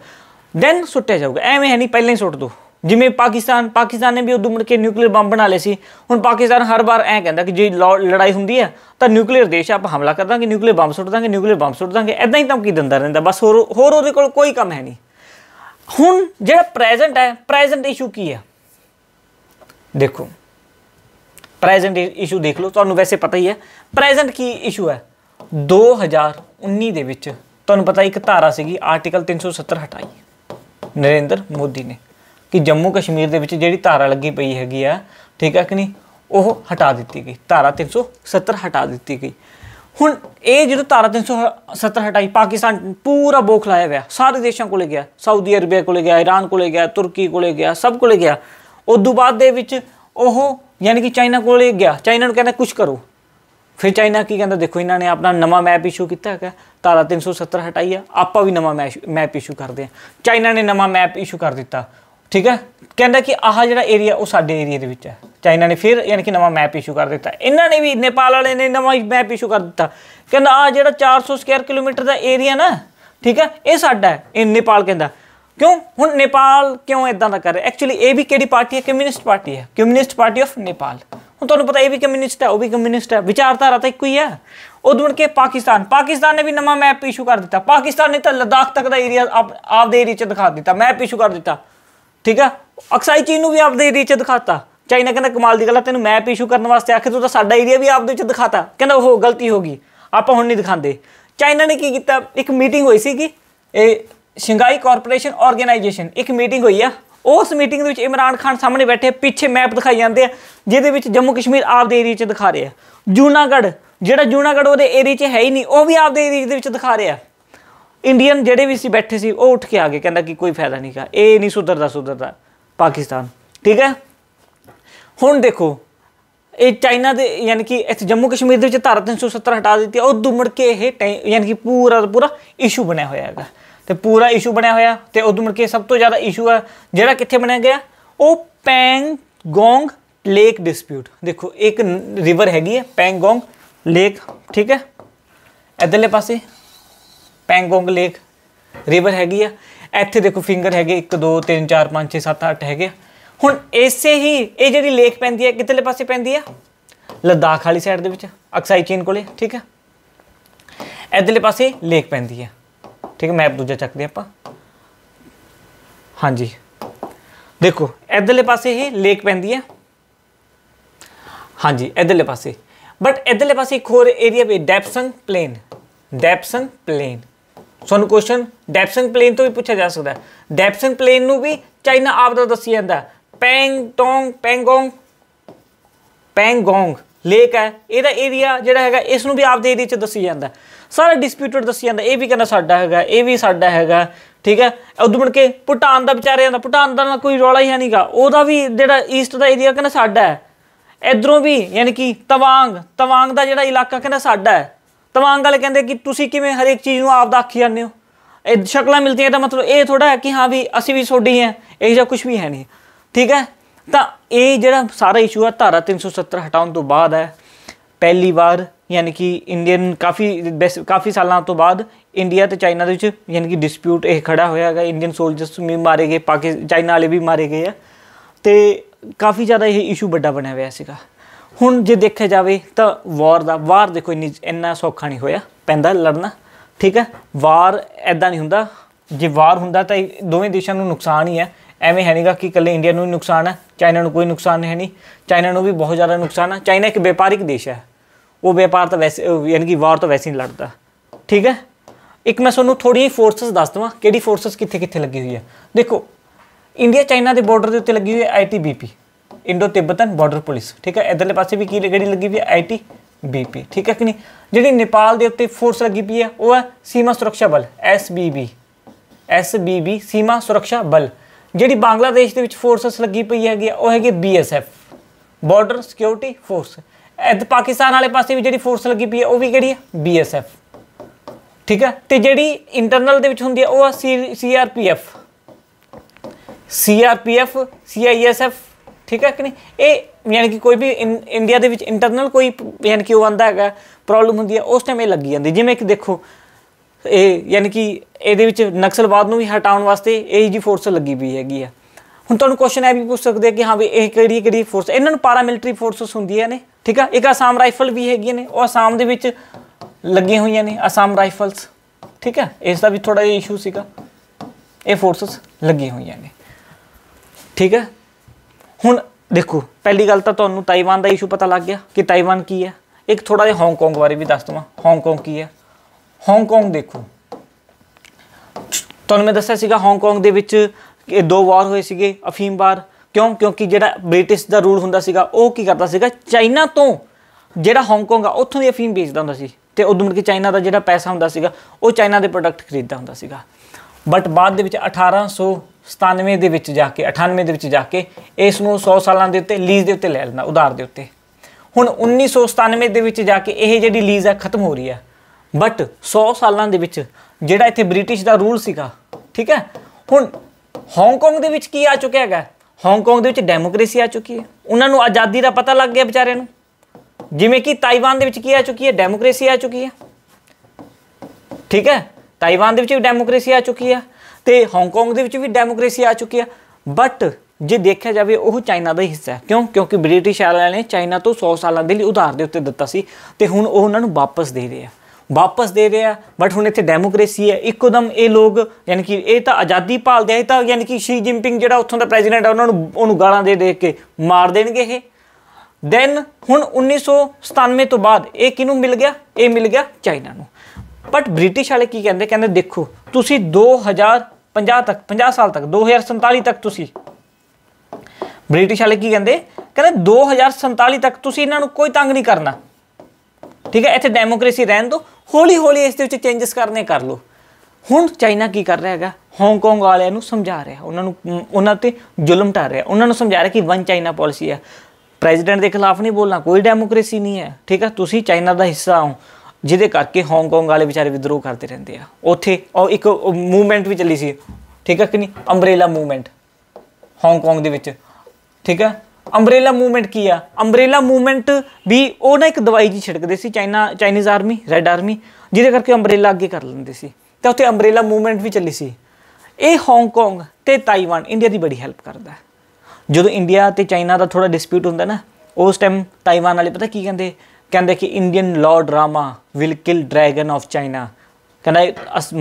ਦੈਨ ਸੁੱਟਿਆ ਜਾਊਗਾ। ਐਵੇਂ ਹੈ ਨਹੀਂ ਪਹਿਲਾਂ ਹੀ ਸੁੱਟ ਦੋ, ਜਿਵੇਂ ਪਾਕਿਸਤਾਨ ਨੇ ਵੀ ਉਦੋਂ ਮੁੜ ਕੇ ਨਿਊਕਲੀਅਰ ਬੰਬ ਬਣਾ ਲਏ ਸੀ। ਹੁਣ ਪਾਕਿਸਤਾਨ ਹਰ ਵਾਰ ਐਂ ਕਹਿੰਦਾ ਕਿ ਜੇ ਲੜਾਈ ਹੁੰਦੀ ਹੈ ਤਾਂ ਨਿਊਕਲੀਅਰ ਦੇਸ਼ ਆਪਾਂ ਹਮਲਾ ਕਰ ਦਾਂਗੇ, ਨਿਊਕਲੀਅਰ ਬੰਬ ਸੁੱਟ ਦਾਂਗੇ, ਨਿਊਕਲੀਅਰ ਬੰਬ ਸੁੱਟ ਦਾਂਗੇ, ਇੱਦਾਂ ਹੀ ਧਮਕੀ ਦਿੰਦਾ ਰਹਿੰਦਾ ਬਸ। ਹੋਰ ਉਹਦੇ ਕੋਲ ਕੋਈ ਕੰਮ ਹੈ ਨਹੀਂ। ਹੁਣ ਜਿਹੜਾ ਪ੍ਰੈਜੈਂਟ ਹੈ, ਪ੍ਰੈਜੈਂਟ ਇਸ਼ੂ ਕੀ ਹੈ? ਦੇਖੋ ਪ੍ਰੈਜੈਂਟ ਇਸ਼ੂ ਦੇਖ ਲਓ, ਤੁਹਾਨੂੰ ਵੈਸੇ ਪਤਾ ਹੀ ਹੈ ਪ੍ਰੈਜੈਂਟ ਕੀ ਇਸ਼ੂ ਹੈ। 2019 ਦੇ ਵਿੱਚ ਤੁਹਾਨੂੰ ਪਤਾ ਇੱਕ ਧਾਰਾ ਸੀਗੀ, ਆਰਟੀਕਲ 370 ਹਟਾਈ ਨਰਿੰਦਰ ਮੋਦੀ ਨੇ, ਕਿ ਜੰਮੂ ਕਸ਼ਮੀਰ ਦੇ ਵਿੱਚ ਜਿਹੜੀ ਧਾਰਾ ਲੱਗੀ ਪਈ ਹੈਗੀ ਆ, ਠੀਕ ਹੈ ਕਿ ਨਹੀਂ, ਉਹ ਹਟਾ ਦਿੱਤੀ ਗਈ, ਧਾਰਾ 370 ਹਟਾ ਦਿੱਤੀ ਗਈ। ਹੁਣ ਇਹ ਜਦੋਂ ਧਾਰਾ 370 ਹਟਾਈ, ਪਾਕਿਸਤਾਨ ਪੂਰਾ ਬੋਖਲਾਇਆ ਹੋਇਆ, ਸਾਰੇ ਦੇਸ਼ਾਂ ਕੋਲੇ ਗਿਆ, ਸਾਊਦੀ ਅਰਬੀਆ ਕੋਲੇ ਗਿਆ, ਈਰਾਨ ਕੋਲੇ ਗਿਆ, ਤੁਰਕੀ ਕੋਲੇ ਗਿਆ, ਸਭ ਕੋਲੇ ਗਿਆ। ਉਸ ਤੋਂ ਬਾਅਦ ਦੇ ਵਿੱਚ ਉਹ ਯਾਨੀ ਕਿ ਚਾਈਨਾ ਕੋਲੇ ਗਿਆ, ਚਾਈਨਾ ਨੂੰ ਕਹਿੰਦਾ ਕੁਛ ਕਰੋ। ਫਿਰ ਚਾਈਨਾ ਕੀ ਕਹਿੰਦਾ, ਦੇਖੋ ਇਹਨਾਂ ਨੇ ਆਪਣਾ ਨਵਾਂ ਮੈਪ ਇਸ਼ੂ ਕੀਤਾ ਹੈਗਾ, ਧਾਰਾ 370 ਹਟਾਈ ਆ, ਆਪਾਂ ਵੀ ਨਵਾਂ ਮੈਪ ਇਸ਼ੂ ਕਰਦੇ ਹਾਂ। ਚਾਈਨਾ ਨੇ ਨਵਾਂ ਮੈਪ ਇਸ਼ੂ ਕਰ ਦਿੱਤਾ, ਠੀਕ ਹੈ, ਕਹਿੰਦਾ ਕਿ ਆਹ ਜਿਹੜਾ ਏਰੀਆ ਉਹ ਸਾਡੇ ਏਰੀਏ ਦੇ ਵਿੱਚ ਹੈ। ਚਾਈਨਾ ਨੇ ਫਿਰ ਯਾਨੀ ਕਿ ਨਵਾਂ ਮੈਪ ਇਸ਼ੂ ਕਰ ਦਿੱਤਾ। ਇਹਨਾਂ ਨੇ ਵੀ, ਨੇਪਾਲ ਵਾਲੇ ਨੇ ਨਵਾਂ ਮੈਪ ਇਸ਼ੂ ਕਰ ਦਿੱਤਾ, ਕਹਿੰਦਾ ਆਹ ਜਿਹੜਾ 400 ਸਕੁਆਇਰ ਕਿਲੋਮੀਟਰ ਦਾ ਏਰੀਆ ਨਾ, ਠੀਕ ਹੈ, ਇਹ ਸਾਡਾ ਹੈ। ਇਹ ਨੇਪਾਲ ਕਹਿੰਦਾ ਕਿਉਂ? ਹੁਣ ਨੇਪਾਲ ਕਿਉਂ ਇੱਦਾਂ ਦਾ ਕਰ ਰਿਹਾ? ਐਕਚੁਅਲੀ ਇਹ ਵੀ ਕਿਹੜੀ ਪਾਰਟੀ ਹੈ? ਕਮਿਊਨਿਸਟ ਪਾਰਟੀ ਹੈ, ਕਮਿਊਨਿਸਟ ਪਾਰਟੀ ਆਫ ਨੇਪਾਲ। ਹੁਣ ਤੁਹਾਨੂੰ ਪਤਾ ਇਹ ਵੀ ਕਮਿਊਨਿਸਟ ਹੈ, ਉਹ ਵੀ ਕਮਿਊਨਿਸਟ ਹੈ, ਵਿਚਾਰਧਾਰਾ ਤਾਂ ਇੱਕੋ ਹੀ ਹੈ। ਉਦੋਂ ਮੁੜ ਕੇ ਪਾਕਿਸਤਾਨ ਨੇ ਵੀ ਨਵਾਂ ਮੈਪ ਇਸ਼ੂ ਕਰ ਦਿੱਤਾ। ਪਾਕਿਸਤਾਨ ਨੇ ਤਾਂ ਲਦਾਖ ਤੱਕ ਦਾ ਏਰੀਆ ਆਪਦੇ ਏਰੀਏ 'ਚ ਦਿਖਾ ਦਿੱਤਾ, ਮੈਪ ਇਸ਼ੂ ਕਰ ਦਿੱਤਾ, ਠੀਕ ਹੈ। ਅਕਸਾਈ ਚੀਨ ਨੂੰ ਵੀ ਆਪਦੇ ਏਰੀਏ 'ਚ ਦਿਖਾਤਾ। ਚਾਈਨਾ ਕਹਿੰਦਾ ਕਮਾਲ ਦੀ ਗੱਲ ਹੈ, ਤੈਨੂੰ ਮੈਪ ਇਸ਼ੂ ਕਰਨ ਵਾਸਤੇ ਆਖੇ ਤੂੰ ਤਾਂ ਸਾਡਾ ਏਰੀਆ ਵੀ ਆਪਦੇ 'ਚ ਦਿਖਾਤਾ। ਕਹਿੰਦਾ ਉਹ ਗਲਤੀ ਹੋ ਗਈ, ਆਪਾਂ ਹੁਣ ਨਹੀਂ ਦਿਖਾਉਂਦੇ। ਚਾਈਨਾ ਨੇ ਕੀ ਕੀਤਾ, ਇੱਕ ਮੀਟਿੰਗ ਹੋਈ ਸੀਗੀ, ਇਹ ਸ਼ੰਘਾਈ ਕੋਆਪਰੇਸ਼ਨ ਆਰਗੇਨਾਈਜੇਸ਼ਨ, ਇੱਕ ਮੀਟਿੰਗ ਹੋਈ ਆ। ਉਸ ਮੀਟਿੰਗ ਦੇ ਵਿੱਚ ਇਮਰਾਨ ਖਾਨ ਸਾਹਮਣੇ ਬੈਠੇ, ਪਿੱਛੇ ਮੈਪ ਦਿਖਾਈ ਜਾਂਦੇ ਆ, ਜਿਹਦੇ ਵਿੱਚ ਜੰਮੂ ਕਸ਼ਮੀਰ ਆਪਦੇ ਏਰੀਏ 'ਚ ਦਿਖਾ ਰਹੇ ਆ। ਜੂਨਾਗੜ੍ਹ ਉਹਦੇ ਏਰੀਏ 'ਚ ਹੈ ਹੀ ਨਹੀਂ, ਉਹ ਵੀ ਆਪਦੇ ਏਰੀਏ ਦੇ ਵਿੱਚ ਦਿਖਾ ਰਹੇ ਆ। ਇੰਡੀਅਨ ਜਿਹੜੇ ਵੀ ਸੀ ਬੈਠੇ ਸੀ, ਉਹ ਉੱਠ ਕੇ ਆ ਗਏ, ਕਹਿੰਦਾ ਕਿ ਕੋਈ ਫਾਇਦਾ ਨਹੀਂ ਗਾ, ਇਹ ਨਹੀਂ ਸੁਧਰਦਾ ਪਾਕਿਸਤਾਨ, ਠੀਕ ਹੈ। ਹੁਣ ਦੇਖੋ ਇਹ ਚਾਈਨਾ ਦੇ ਯਾਨੀ ਕਿ ਇੱਥੇ ਜੰਮੂ ਕਸ਼ਮੀਰ ਦੇ ਵਿੱਚ ਧਾਰਾ 370 ਹਟਾ ਦਿੱਤੀ। ਉਦੋਂ ਮੁੜ ਕੇ ਇਹ ਯਾਨੀ ਕਿ ਪੂਰਾ ਇਸ਼ੂ ਬਣਿਆ ਹੋਇਆ ਹੈਗਾ, ਅਤੇ ਪੂਰਾ ਇਸ਼ੂ ਬਣਿਆ ਹੋਇਆ। ਅਤੇ ਉਦੋਂ ਮੁੜ ਕੇ ਸਭ ਤੋਂ ਜ਼ਿਆਦਾ ਇਸ਼ੂ ਹੈ ਜਿਹੜਾ ਕਿੱਥੇ ਬਣਿਆ ਗਿਆ, ਉਹ ਪੈਂਗੋਂਗ ਲੇਕ ਡਿਸਪਿਊਟ। ਦੇਖੋ ਇੱਕ ਰਿਵਰ ਹੈਗੀ ਹੈ ਪੈਂਗੋਂਗ ਲੇਕ, ਠੀਕ ਹੈ, ਇੱਧਰਲੇ ਪਾਸੇ ਪੈਂਗੋਂਗ ਲੇਕ ਰਿਵਰ ਹੈਗੀ ਆ। ਇੱਥੇ ਦੇਖੋ ਫਿੰਗਰ ਹੈਗੇ 1 2 3 4 5 6 7 8 ਹੈਗੇ। ਹੁਣ ਇਸੇ ਹੀ ਇਹ ਜਿਹੜੀ ਲੇਕ ਪੈਂਦੀ ਹੈ ਕਿੱਧਰਲੇ ਪਾਸੇ ਪੈਂਦੀ ਹੈ, ਲੱਦਾਖ ਵਾਲੀ ਸਾਈਡ ਦੇ ਵਿੱਚ, ਅਕਸਾਈ ਚੀਨ ਕੋਲੇ, ਠੀਕ ਹੈ। ਇੱਧਰਲੇ ਪਾਸੇ ਲੇਕ ਪੈਂਦੀ ਹੈ, ਠੀਕ ਹੈ। ਮੈਪ ਦੂਜਾ ਚੱਕਦੇ ਆਪਾਂ, ਹਾਂਜੀ ਦੇਖੋ ਇੱਧਰਲੇ ਪਾਸੇ ਇਹ ਲੇਕ ਪੈਂਦੀ ਹੈ, ਹਾਂਜੀ ਇੱਧਰਲੇ ਪਾਸੇ। ਬਟ ਇੱਧਰਲੇ ਪਾਸੇ ਇੱਕ ਹੋਰ ਏਰੀਆ ਵੀ, ਡੈਪਸੰਗ ਪਲੇਨ। ਤੁਹਾਨੂੰ ਕੁਐਸਚਨ ਡੈਪਸੰਗ ਪਲੇਨ ਤੋਂ ਵੀ ਪੁੱਛਿਆ ਜਾ ਸਕਦਾ। ਡੈਪਸੰਗ ਪਲੇਨ ਨੂੰ ਵੀ ਚਾਈਨਾ ਆਪ ਦਾ ਦੱਸੀ ਜਾਂਦਾ। ਪੈਂਗੋਂਗ ਲੇਕ ਹੈ, ਇਹਦਾ ਏਰੀਆ ਜਿਹੜਾ ਹੈਗਾ ਇਸ ਨੂੰ ਵੀ ਆਪਦੇ ਏਰੀਏ 'ਚ ਦੱਸੀ ਜਾਂਦਾ। ਸਾਰਾ ਡਿਸਪਿਊਟਡ ਦੱਸੀ ਜਾਂਦਾ, ਇਹ ਵੀ ਕਹਿੰਦਾ ਸਾਡਾ ਹੈਗਾ, ਇਹ ਵੀ ਸਾਡਾ ਹੈਗਾ, ਠੀਕ ਹੈ। ਉਦੋਂ ਮੁੜ ਕੇ ਭੂਟਾਨ ਦਾ ਵਿਚਾਰਿਆ ਜਾਂਦਾ, ਭੂਟਾਨ ਦਾ ਨਾ ਕੋਈ ਰੌਲਾ ਹੀ ਹੈ ਨਹੀਂ ਗਾ, ਉਹਦਾ ਵੀ ਜਿਹੜਾ ਈਸਟ ਦਾ ਏਰੀਆ ਕਹਿੰਦਾ ਸਾਡਾ ਹੈ। ਇੱਧਰੋਂ ਵੀ ਯਾਨੀ ਕਿ ਤਵਾਂਗ ਦਾ ਜਿਹੜਾ ਇਲਾਕਾ ਕਹਿੰਦਾ ਸਾਡਾ ਹੈ। ਤਵਾਂਗ ਵਾਲੇ ਕਹਿੰਦੇ ਕਿ ਤੁਸੀਂ ਕਿਵੇਂ ਹਰੇਕ ਚੀਜ਼ ਨੂੰ ਆਪ ਦਾ ਆਖੀ ਜਾਂਦੇ ਹੋ, ਇਹ ਸ਼ਕਲਾਂ ਮਿਲਦੀਆਂ, ਇਹਦਾ ਮਤਲਬ ਇਹ ਥੋੜ੍ਹਾ ਹੈ ਕਿ ਹਾਂ ਵੀ ਅਸੀਂ ਵੀ ਤੁਹਾਡੀ ਹੈ, ਇਹ ਜਿਹਾ ਕੁਛ ਵੀ ਹੈ ਨਹੀਂ, ਠੀਕ ਹੈ। ਤਾਂ ਇਹ ਜਿਹੜਾ ਸਾਰਾ ਇਸ਼ੂ ਹੈ ਧਾਰਾ 370 ਹਟਾਉਣ ਤੋਂ ਬਾਅਦ ਹੈ, ਪਹਿਲੀ ਵਾਰ ਯਾਨੀ ਕਿ ਇੰਡੀਅਨ ਕਾਫੀ ਸਾਲਾਂ ਤੋਂ ਬਾਅਦ ਇੰਡੀਆ ਅਤੇ ਚਾਈਨਾ ਦੇ ਵਿੱਚ ਯਾਨੀ ਕਿ ਡਿਸਪਿਊਟ ਇਹ ਖੜਾ ਹੋਇਆ ਹੈਗਾ। ਇੰਡੀਅਨ ਸੋਲਜਰਸ ਵੀ ਮਾਰੇ ਗਏ, ਚਾਈਨਾ ਵਾਲੇ ਵੀ ਮਾਰੇ ਗਏ ਆ, ਅਤੇ ਕਾਫੀ ਜ਼ਿਆਦਾ ਇਹ ਇਸ਼ੂ ਵੱਡਾ ਬਣਿਆ ਹੋਇਆ ਸੀਗਾ। ਹੁਣ ਜੇ ਦੇਖਿਆ ਜਾਵੇ ਤਾਂ ਵਾਰ ਦੇਖੋ ਇੰਨਾ ਸੌਖਾ ਨਹੀਂ ਹੋਇਆ ਪੈਂਦਾ ਲੜਨਾ, ਠੀਕ ਹੈ। ਵਾਰ ਇੱਦਾਂ ਨਹੀਂ ਹੁੰਦਾ, ਜੇ ਵਾਰ ਹੁੰਦਾ ਤਾਂ ਦੋਵੇਂ ਦੇਸ਼ਾਂ ਨੂੰ ਨੁਕਸਾਨ ਹੀ ਹੈ। ਐਵੇਂ ਹੈ ਨਹੀਂਗਾ ਕਿ ਇਕੱਲੇ ਇੰਡੀਆ ਨੂੰ ਹੀ ਨੁਕਸਾਨ ਹੈ, ਚਾਈਨਾ ਨੂੰ ਕੋਈ ਨੁਕਸਾਨ ਹੈ ਨਹੀਂ। ਚਾਈਨਾ ਨੂੰ ਵੀ ਬਹੁਤ ਜ਼ਿਆਦਾ ਨੁਕਸਾਨ ਹੈ। ਚਾਈਨਾ ਇੱਕ ਵਪਾਰਿਕ ਦੇਸ਼ ਹੈ, ਉਹ ਵਪਾਰ ਤਾਂ ਵੈਸੇ ਯਾਨੀ ਕਿ ਵਾਰ ਤਾਂ ਵੈਸੇ ਨਹੀਂ ਲੜਦਾ, ਠੀਕ ਹੈ। ਇੱਕ ਮੈਂ ਤੁਹਾਨੂੰ ਥੋੜ੍ਹੀ ਫੋਰਸਿਸ ਦੱਸ ਦੇਵਾਂ, ਕਿਹੜੀ ਫੋਰਸਿਸ ਕਿੱਥੇ ਲੱਗੀ ਹੋਈ ਹੈ। ਦੇਖੋ ਇੰਡੀਆ ਚਾਈਨਾ ਦੇ ਬਾਰਡਰ ਦੇ ਉੱਤੇ ਲੱਗੀ ਹੋਈ ਹੈ ITBP, Indo Tibetan border police, ठीक है। इधरले पासे भी की लगी हुई है ITBP, ठीक है कि नहीं। जी नेपाल के उत्ते फोर्स लगी हुई है वो है सीमा सुरक्षा बल SBB सीमा सुरक्षा बल। जी बांग्लादेश के फोर्सिस लगी पई हैगी वो हैगी BSF border security force. Pakistan वाले पासे भी जी फोर्स लगी पई है वो भी कि BSF, ठीक है। तो जी इंटरनल दे विच हुंदी है वो है CRPF CISF, ठीक है कि नहीं। ये यानी कि कोई भी इंडिया के इंटरनल कोई यानी कि वो आंदा है प्रॉब्लम होंगी है उस टाइम ये लगी जाती, जिमें कि देखो ये यानी कि ये नक्सलवाद को भी हटाने वास्ते यही जी फोर्स लगी हुई हैगी है। हुण तुहानूं क्वेश्चन है भी पूछ सकते हैं कि हाँ भी ये किहड़ी फोर्स, इन्हां नूं पारामिलिटरी फोर्सिस होंदियां ने, ठीक है। एक आसाम राइफल भी हैगी ने वो आसाम दे विच लगी हुई ने आसाम राइफल्स, ठीक है। इसका भी थोड़ा जिहा इशू सीगा, ये फोर्सिस लगी हुई ने, ठीक है। हुण देखो पहली गल तो तुहानूं ताइवान का इशू पता लग गया कि ताइवान की है। एक थोड़ा जिहा हांगकॉन्ग बारे भी दस देवां, हांगकॉन्ग की है। हांगकॉन्ग देखो तुहानूं मैं दस्सिया सीगा हांगकॉन्ग दे विच 2 वार होए सीगे अफीम वार, क्यों? क्योंकि जिहड़ा ब्रिटिश का रूल हुंदा सीगा वो की करदा सीगा चाइना तो जिहड़ा हांगकॉन्ग आ उत्थों दी अफीम बेचदा हुंदा सी ते उदों मुड़ के चाइना का जिहड़ा पैसा हुंदा सीगा वो चाइना के प्रोडक्ट खरीददा हुंदा सीगा। बट बाद दे विच 1897 ਦੇ ਵਿੱਚ ਜਾ ਕੇ 98 ਦੇ ਵਿੱਚ ਜਾ ਕੇ ਇਸ ਨੂੰ 100 ਸਾਲਾਂ ਦੇ ਉੱਤੇ ਲੀਜ਼ ਦੇ ਉੱਤੇ ਲੈ ਲੈਣਾ, ਉਧਾਰ ਦੇ ਉੱਤੇ। ਹੁਣ 1997 ਦੇ ਵਿੱਚ ਜਾ ਕੇ ਇਹ ਜਿਹੜੀ ਲੀਜ਼ ਹੈ ਖਤਮ ਹੋ ਰਹੀ ਹੈ। ਬਟ 100 ਸਾਲਾਂ ਦੇ ਵਿੱਚ ਜਿਹੜਾ ਇੱਥੇ ਬ੍ਰਿਟਿਸ਼ ਦਾ ਰੂਲ ਸੀਗਾ, ਠੀਕ ਹੈ। ਹੁਣ ਹਾਂਗਕਾਂਗ ਦੇ ਵਿੱਚ ਕੀ ਆ ਚੁੱਕਿਆ ਹੈਗਾ, ਹਾਂਗਕਾਂਗ ਦੇ ਵਿੱਚ ਡੈਮੋਕ੍ਰੇਸੀ ਆ ਚੁੱਕੀ ਹੈ। ਉਹਨਾਂ ਨੂੰ ਆਜ਼ਾਦੀ ਦਾ ਪਤਾ ਲੱਗ ਗਿਆ ਵਿਚਾਰਿਆਂ ਨੂੰ, ਜਿਵੇਂ ਕਿ ਤਾਈਵਾਨ ਦੇ ਵਿੱਚ ਕੀ ਆ ਚੁੱਕੀ ਹੈ, ਡੈਮੋਕ੍ਰੇਸੀ ਆ ਚੁੱਕੀ ਹੈ, ਠੀਕ ਹੈ। ਤਾਈਵਾਨ ਦੇ ਵਿੱਚ ਵੀ ਡੈਮੋਕ੍ਰੇਸੀ ਆ ਚੁੱਕੀ ਹੈ तो हांगकॉन्ग के भी डेमोक्रेसी आ चुकी है। बट जे देखा जाए वह चाइना का ही हिस्सा है, क्यों? क्योंकि ब्रिटिश वालों ने चाइना तो 100 सालों के लिए उधार के उत्ते दिता सी ते हुण वो उन्होंने वापस दे रहे हैं। बट हुण इत्थे डेमोक्रेसी है, इकोदम ये लोग यानी कि ये तो आज़ादी भालदे आ, तो यानी कि शी जिनपिंग जिहड़ा उत्थों दा प्रेजिडेंट है उन्होंने गालां दे के मार देणगे ये। दैन हुण 1997 तो बाद ये किहनूं मिल गया, ये मिल गया चाइना नूं। बट ब्रिटिश वाले की कहते देखो तुसी 2050 तक 50 साल तक 2047 तक तुसी, ब्रिटिश वाले की कहते 2047 तक तुसी इन्हां नूं कोई तंग नहीं करना, ठीक है। इत्थे डेमोक्रेसी रहन दो, हौली हौली इस दे विच चेंजिस करने कर लो। हुण चाइना की कर रहा है, हांगकॉन्ग वालियां नूं समझा रहा, उन्हां ते जुल्म ढा रहा, उन्हां नूं समझा रहा कि वन चाइना पॉलिसी है, प्रेजिडेंट के खिलाफ नहीं बोलना, कोई डेमोक्रेसी नहीं है, ठीक है। तुसी चाइना का हिस्सा हो, जिहदे करके हांगकॉन्ग वाले बेचारे विद्रोह करते रहते हैं। उत्थे और एक मूवमेंट भी चली सी, ठीक है कि नहीं, अंबरेला मूवमेंट हांगकॉन्ग दे विच, ठीक है। अंबरेला मूवमेंट की है, अंबरेला मूवमेंट भी वो ना एक दवाई जी छिड़कते सी चाइनीज़ आर्मी, रैड आर्मी, जिहदे करके अंबरेला अगे कर लेंदे सी, तो उत्थे अंबरेला मूवमेंट भी चली सी। ये हांगकॉन्ग ते ताइवान इंडिया की बड़ी हैल्प करता है। जो इंडिया ते चाइना का थोड़ा डिस्प्यूट होंदा ना, उस टाइम ताइवान वाले पता की कहते कि Indian law drama will kill dragon of China, कहना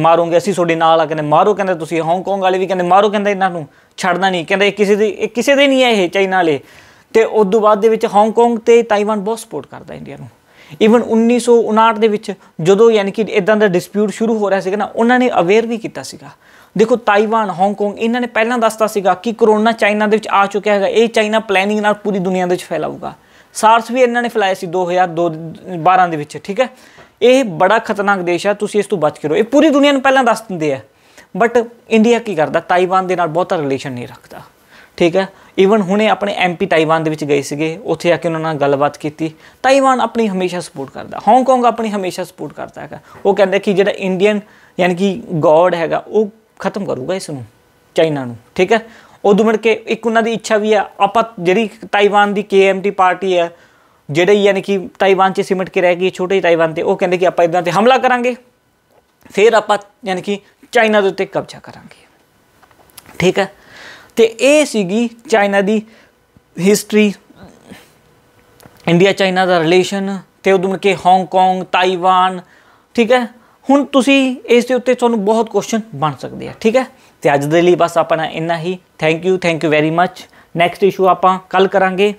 मारोगे असी थोड़े नाल आ, कहते मारो, कहते तुसीं हांगकॉन्ग वाले भी कहते मारो, कहते इन्हों छड़ना नहीं, कहते किसी दे नहीं है ये चाइना वाले। तो उस तो बाद हांगकॉन्ग ते ताइवान बहुत सपोर्ट करता इंडिया नूं। ईवन 1959 दे विच जदों यानी कि इदां दा डिस्प्यूट शुरू हो रहा सीगा ना, उन्होंने अवेयर भी किया सीगा। देखो ताइवान हांगकॉन्ग इन्होंने पहलां दसता सीगा कि कोरोना चाइना दे विच आ चुकिया है, ये चाइना प्लैनिंग नाल पूरी दुनिया दे विच फैलाऊगा। सार्स भी इन्होंने फैलाया सी 2012 दे विच, ठीक है। ये बड़ा खतरनाक देश है, तुसीं इस तो बच के रहो, ये पूरी दुनिया नूं पहलां दस दिंदे आ। बट इंडिया की करता, ताइवान दे नाल बहुता रिलेशन नहीं रखता, ठीक है। ईवन हुणे अपने MP ताइवान दे विच गए सीगे, उत्थे आके उन्होंने नाल गलबात की। ताइवान अपनी हमेशा सपोर्ट करता, हांगकॉन्ग अपनी हमेशा सपोर्ट करता है। वो कहते कि जिहड़ा इंडियन यानी कि गॉड हैगा वो खत्म करूगा इसनूं चाइना नूं, ठीक है। उदों मुड़ के एक उन्होंने इच्छा भी है, आपां जिहड़ी ताइवान की KMT पार्टी है जिहड़ी यानी कि ताइवान से सिमट के रह गई छोटे ताइवान ते, वो कहते कि आपां इदां ते हमला करांगे, फिर आपां यानी कि चाइना दे उत्ते कब्जा करांगे, ठीक है। तो ये सीगी चाइना की हिस्टरी, इंडिया चाइना का रिलेशन, तो उदों मुड़ के हांगकॉन्ग ताइवान, ठीक है। हुण तुसीं इस दे उत्ते तुहानूं बहुत क्वेश्चन बन सकते हैं, ठीक है। तो अज दे लई बस अपना इन्ना ही। Thank you very much. Next issue आपां कल करांगे।